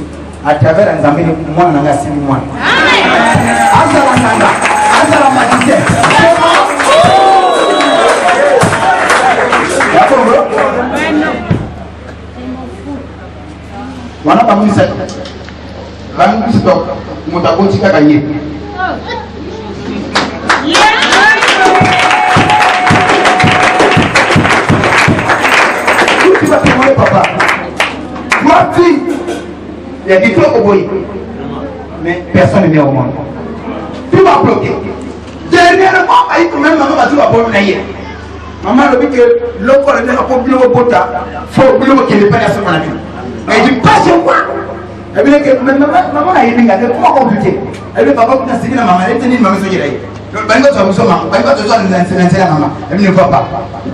À travers un zambé, moi, je n'ai pas 6 mois. Wana bamisa bamisa to mutakoti kaka ye tu vas témoigner papa toi tu il y a des trucs au bout mais personne ne vient au monde tu vas bloquer dernièrement aïe quand même maman va tu vas bon naïe maman le dit que l'autre est là pour bloquer bota faut bloquer les pas sur la vie. Elle dit pas chez moi. Elle dit que maman a été gardée. Comment compliqué? Elle dit papa, vous avez dit la maman, elle était une maman sur l'île. Elle va te maman. Elle ne voit pas.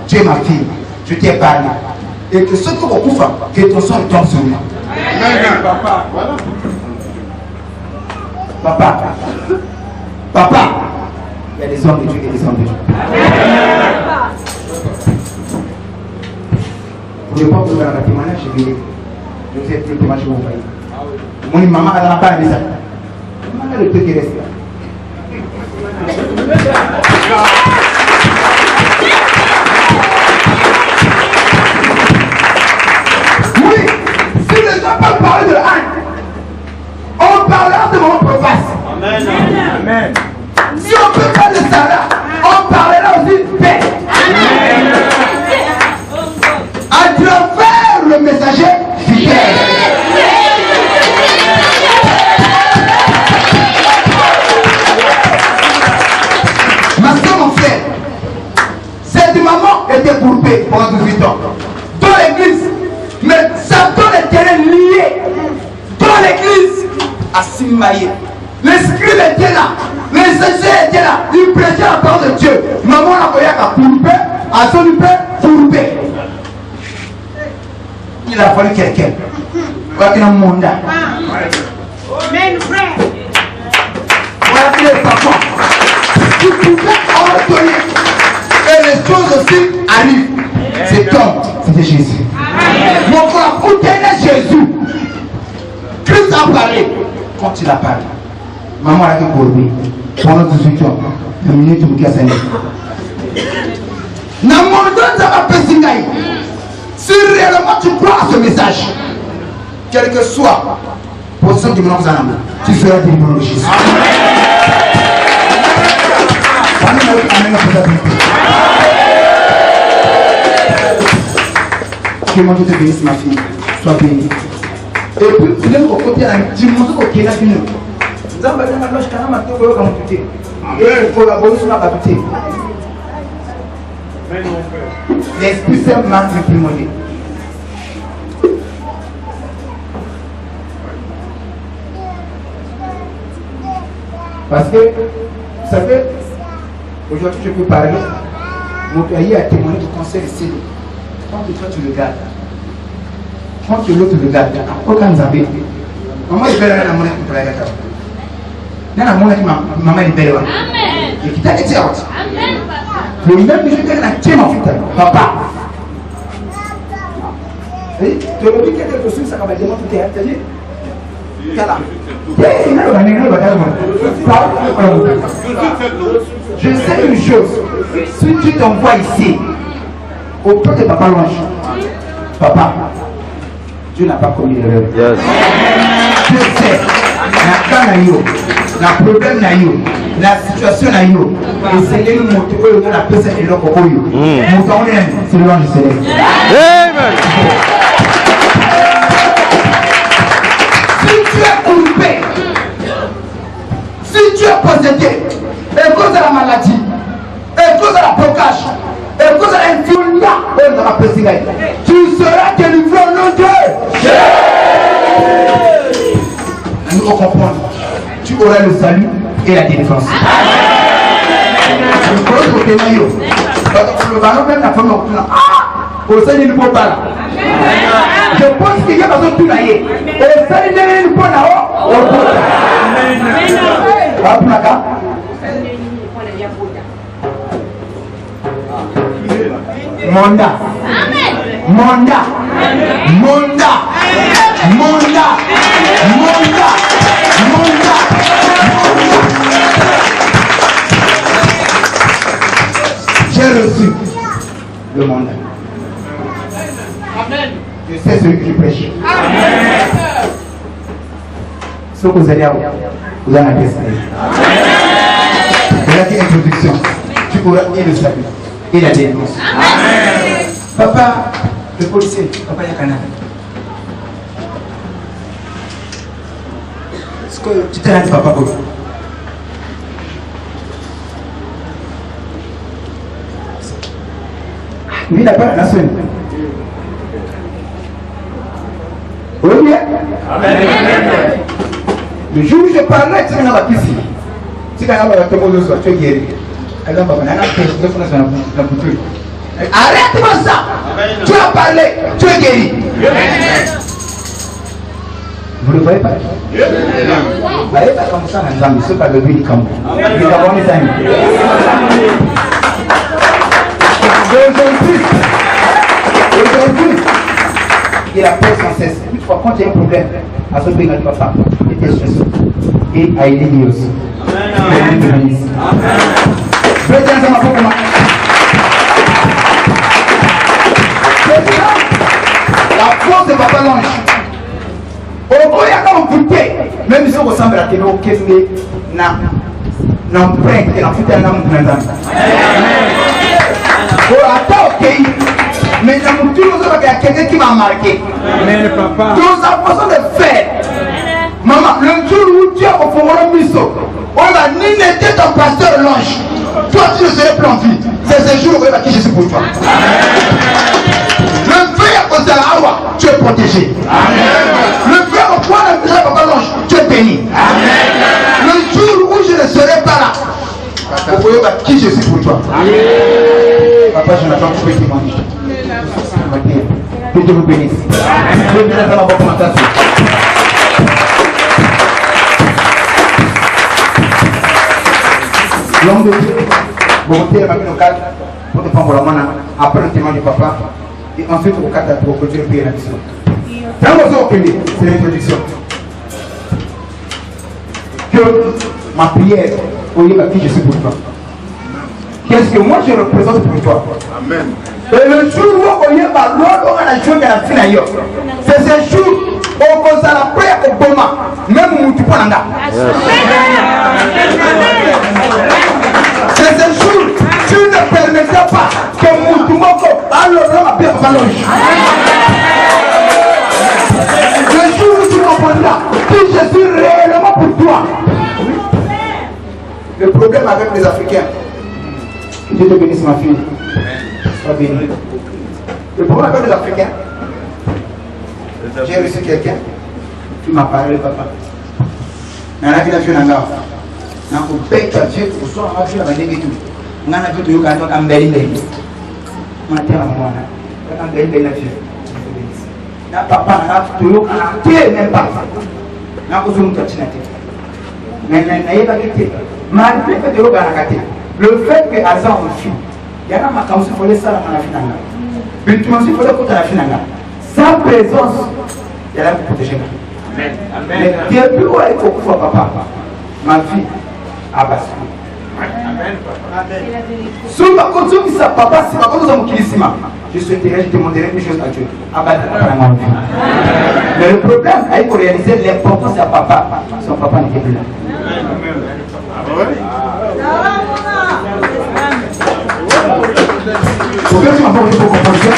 Tu es ma fille. Je t'ai parlé. Et que ce que vous pouvez, que ton sang tombe sur moi. Papa. Papa. Papa. Il y a des hommes de Dieu et des hommes de Dieu. Vous ne pouvez pas vous faire un témoignage, je vais. Je vous ai fait le témoignage que vous voyez. Mon maman n'a pas aimé ça. Maman a le peu qui reste là. Oui, si les gens peuvent parler de haine, on parlera de mon prophète. Amen. Amen. Si on peut parler de Sarah, on parlera aussi de paix. Amen. À travers le messager fidèle. Ma soeur, mon frère, cette maman était courbée pendant 18 ans dans l'église, mais Satan était lié dans l'église à Simaïe. L'esprit était là, les enseignants étaient là, ils prêchaient la parole de Dieu. Maman n'a pas eu courbé, à son père courbé. Il a fallu quelqu'un. Voilà qu'il y a un monde. Amen, frère. Voilà qu'il est papa. Tu pouvais ordonner. Et les choses aussi arrivent. Cet homme, c'était Jésus. Mon frère, où était Jésus? Christ a parlé. Quand il a parlé, maman a été courbée. Pendant 18 ans, la minute où il a saigné. Si réellement tu crois à ce message, quel que soit la position du monde, tu seras délivré de Jésus. Que mon Dieu te bénisse, ma fille. Sois bénie. Et puis, vous êtes au côté de la dimension qui est là. Vous avez la loge quand même à tout le monde. Et il faut la bonne sur la bâtue. L'Esprit Saint m'a imprimé. Parce que, vous savez, aujourd'hui je peux parler, mon pays a témoigné du conseil ici. Quand toi tu le gardes, quand l'autre le garde, aucun vous avez. Maman est belle, maman est belle. Maman est belle. Et qui t'a été out. Le même je t'ai dit, papa. Et tu as dit quelque chose, ça va demander que tu as dit. Je sais une chose. Si tu t'envoies ici, au peu de papa Louange, papa, Dieu n'a pas commis l'erreur. Dieu sait. na problème na yo na situation na yo esengeli moto oyo nga napesa eloko oyo moto yango nini c'est le ange céleste. Amen. Si tu es coupé, si tu es possédé à cause de la maladie, à cause de la blocage, à cause de l'influence, tu seras délivré au nom de Dieu. Nous comprendre. Tu auras le salut et la délivrance. Je pense que tu es maillot. Le ballon même la femme au salut ne peut pas là. Je pense qu'il y a besoin de tout naïe. Au salut ne peut pas là. Monda. Monda. Monda. Monda. Monda. Monda. J'ai reçu le mandat. Je sais celui que je prêche. Ce que vous allez avoir, vous en avez testé. Voilà qui est introduction. Tu auras et le salut et la délivrance. Papa, le policier, papa Yakana. Ce que tu t'es rendu papa pour lui, il n'a pas la nation. Oui, bien. Le jour où je parlais, tu n'as pas ici. Tu n'as pas de mots, tu es guéri. Arrête-moi ça. Tu as parlé, tu es guéri. Vous ne le voyez pas? Vous ne voyez pas comme ça, madame, ce n'est pas le but du Cameroun. Nous avons les amis. Aujourd'hui, il appelle sans cesse. Toutefois, quand il y a un problème, à ce pays, papa, il était stressé. Et à aider lui aussi. Amen. La force de Papa Lange. Au moins, il y a quand on goûte, même si on ressemble à la télé, qu'est-ce que l'empreinte et la fuite à l'âme de l'âme. Attends, ok. Mais il y a quelqu'un qui m'a marqué. Dans sa façon de faire. Maman, le jour où tu as au fond de miso, on va ni n'était ton pasteur Lange. Toi, tu ne serais plus en vie. C'est ce jour où il va qui je suis pour toi. Le feu à cause de la hawa, tu es protégé. Amen. Le feu au point de la Papa Lange, tu es béni. Amen. Le jour où je ne serai pas là, vous voyez qui je suis pour toi. Amen. Papa, je n'attends que tu peux témoigner. Que Dieu vous bénisse. Je vais bien avoir beaucoup de l'homme de Dieu, bonté la famille locale, pour défendre la main, après le témoin du papa, et ensuite au cadre pour continuer à payer la mission. C'est l'introduction. Que ma prière, au lieu de qui je suis pour toi. Qu'est-ce que moi je représente pour toi? Amen. Et le jour où on y va, l'autre on a joué dans la fin d'ailleurs. C'est ce jour où on a la prière au Boma, même où tu prends là. C'est ce jour, tu ne permettras pas que Moutoumoko alors l'homme appelle Papa Lange. Le jour où tu comprendras que je suis réellement pour toi. Le problème avec les Africains, que Dieu te bénisse ma fille. Sois béni. Le problème avec les Africains, j'ai reçu quelqu'un qui m'a parlé, papa. Dans la vie de la Nanga, dans le pays de Dieu, au soir, on va faire la vie de tout. On a vu tout le monde en belle belle. On a dit à moi, on a belle belle Dieu. Na papa, on a tout le monde en terre, même pas. On a besoin de tout. Mais on n'a pas quitté. Malgré que tu as quitté, le fait que Azan on fuit, il y a un macaron qui faut laisser la main à la finale. Mais tu m'as dit qu'il faut l'écouter à la finale. Sa présence, il y a là pour protéger. Mais depuis où est-ce qu'on voit papa? Ma fille a basculé. Si on va continuer ça, papa, c'est pas comme ça qui est je souhaiterais, je demanderais une chose à Dieu. Mais le problème, il faut réaliser l'importance de papa. Son papa n'était plus là. Pour que tu m'as pas pour comprendre ça.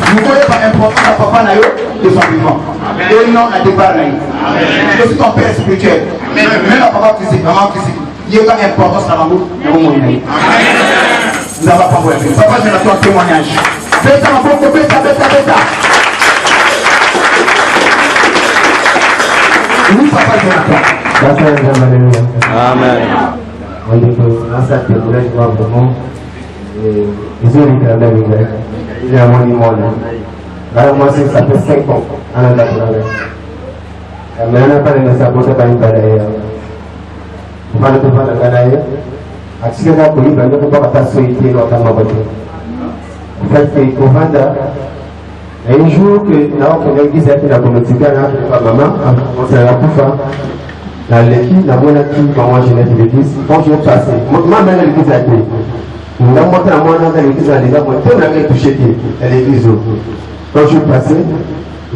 Vous ne voyez pas important à papa Nayo de son vivant. Et non à départ Nayo. Je suis ton père spirituel. Même à papa physique, maman physique. Il y a pas d'importance à l'amour. Nous n'avons pas voir. Papa, je vais faire un témoignage. Bêta, ma pauvre, bêta. Oui, papa, je vais faire. Amen. On dit que dans sa témoignage, je vois vraiment. Ils ont été à la vie. Il y a un monde. Là, moi, ça fait 5 ans. On a la mais on n'a pas de sabotage par une balaye. On va ne pas la balaye. À ce que là, on ne peut pas t'assoiter dans ta main. En fait, il faut vendre. Un jour que nous avons l'église à la communauté, maman, on s'est la bouffe. Dans l'équipe, la bonne active, maman, je l'ai dit l'église. Quand je vais passer, moi, même l'église à l'église. Nous avons monté à moi dans l'église à l'église. Moi, tout le monde a touché l'église. Quand je suis passé,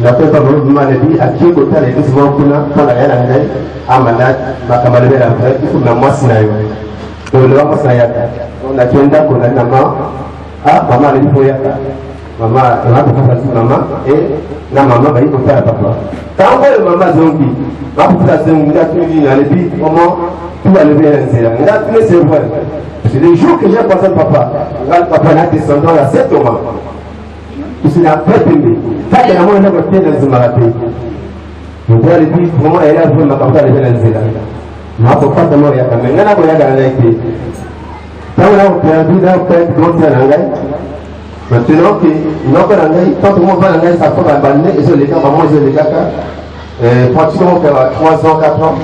la paix par le maladie, à qui est côté l'église, je vois qu'on a rien à faire, à malade, ma camarade est la vraie, il faut que moi, c'est là. Donc, le roi, c'est là. On a fait un d'accord, on a maman, ah, maman, elle est pour y aller. Maman, elle a fait maman, et la maman va y côté à papa. Quand on voit maman zombie, ma population, on a tout dit, on a dit, comment tout va lever un zéro. On a tout c'est vrai. C'est les jours que j'ai passé papa, papa n'a descendu à 7 moments. C'est la paix de lui. Quand il y a un moment où il y a un zémarapé, je vais aller dire comment elle a vu ma papa lever un zéro. Ma papa de moi, il y a quand même un peu de temps. Quand on a perdu, on a perdu l'autre langage. Maintenant que nous avons langage, quand on va langage, ça fait un balai, et je les gars, maman, je les gars, pratiquement 3 ans, 4 ans.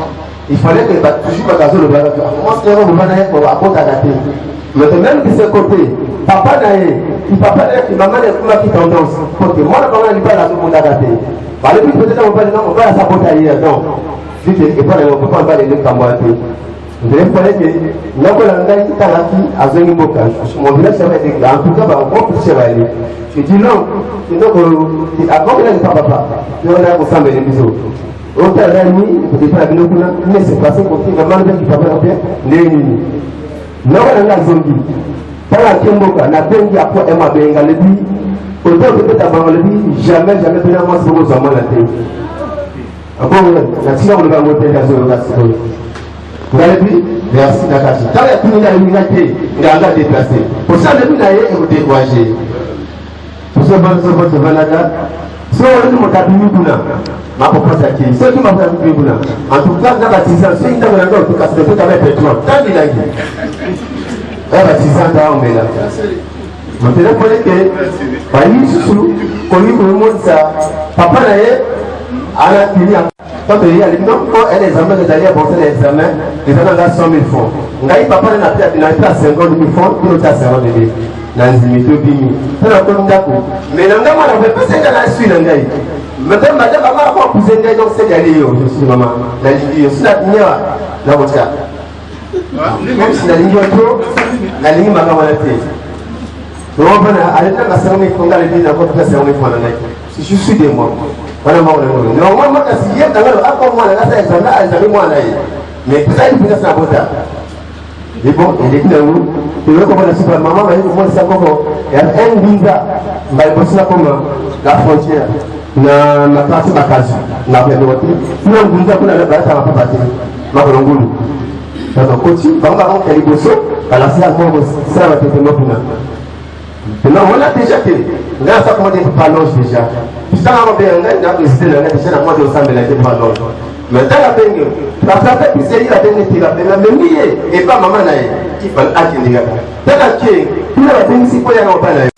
Il fallait que toujours ma case le balai. Moi, c'est un balai pour apporter à la tête. Maintenant, même de ce côté, papa naïe, papa naïe, maman naïe, qui tendance. Côté, moi, la maman n'est pas là pour m'adapter. Par le but, peut-être, on va la saboter ailleurs. Non. Dites, et pas les enfants, on va les laisser camboiter. Vous avez parlé que nous avons un gars qui est là, à Zénimoka. Mon village, ça va être en tout cas, on va plus aller. Je dis non, avant que là, je ne papa. Je vais aller pour ça, mais les bisous. Autant la nuit, il faut pas que nous mais c'est passé pour que maman qui papa n'a pas les nuits. Nous avons un zombie. Par la Kimboka, n'a pas eu à quoi Emma Benga le dit. Autant que peut-être avant le dit, jamais bien moi c'est vos amants la tête. Après, la tireur ne va pas monter la zone. Vous avez vu? Merci Nakashi. Quand il y a une unité, il y a un déplacé. Pour ça, le but d'ailleurs est vous décourager. Pour ce Vanada, si on veut monter à Bimibuna, ma propre saké, ceux qui m'ont fait à Bimibuna, en tout cas, dans la baptisation, c'est une dame en tout cas, c'est le fait avec pétrole. Tant il a dit. La baptisation, on met là. Maintenant, il faut que, par exemple, quand il monde ça, papa d'ailleurs, à la télé, quand il y a les non, quand elle est examen, les alliés apporter les examens, les gens ont 100 000 francs. On a eu papa n'a pas à 50 000 francs, il a 50 000 dans les immigrés bimi. C'est la commune d'accord. Mais nous n'avons pas fait ça dans la suite. Madame, maman a pas poussé un donc c'est d'aller je suis maman. La ligne, c'est la ligne la voiture. Même si la ligne est trop, la ligne m'a pas été. Donc on va aller dans la cervelle, on va aller dans la cervelle pour la si je suis des mois. Voilà, normalement, si il y a un examen, mais peut-être qu'il faut faire ça. Et bon, il est là où il veut comprendre la super maman, mais moi, c'est encore. Il y a un visa, il va passer comme la frontière. Na kasi makazi na pendo wote kuna nguza kuna na baraka mapapa tena makolo ngulu sasa koti banga on kaliboso kala sia mongo sala tete mopuna tena on a déjà que là ça comment des pallonges déjà ça on bien là na visiter là déjà na moi de ensemble là des pallonges mais dans la bengue la frère puis c'est la bengue qui la bengue mais et pas maman na il va akiniga tena que kuna la bengue si quoi ya on pas là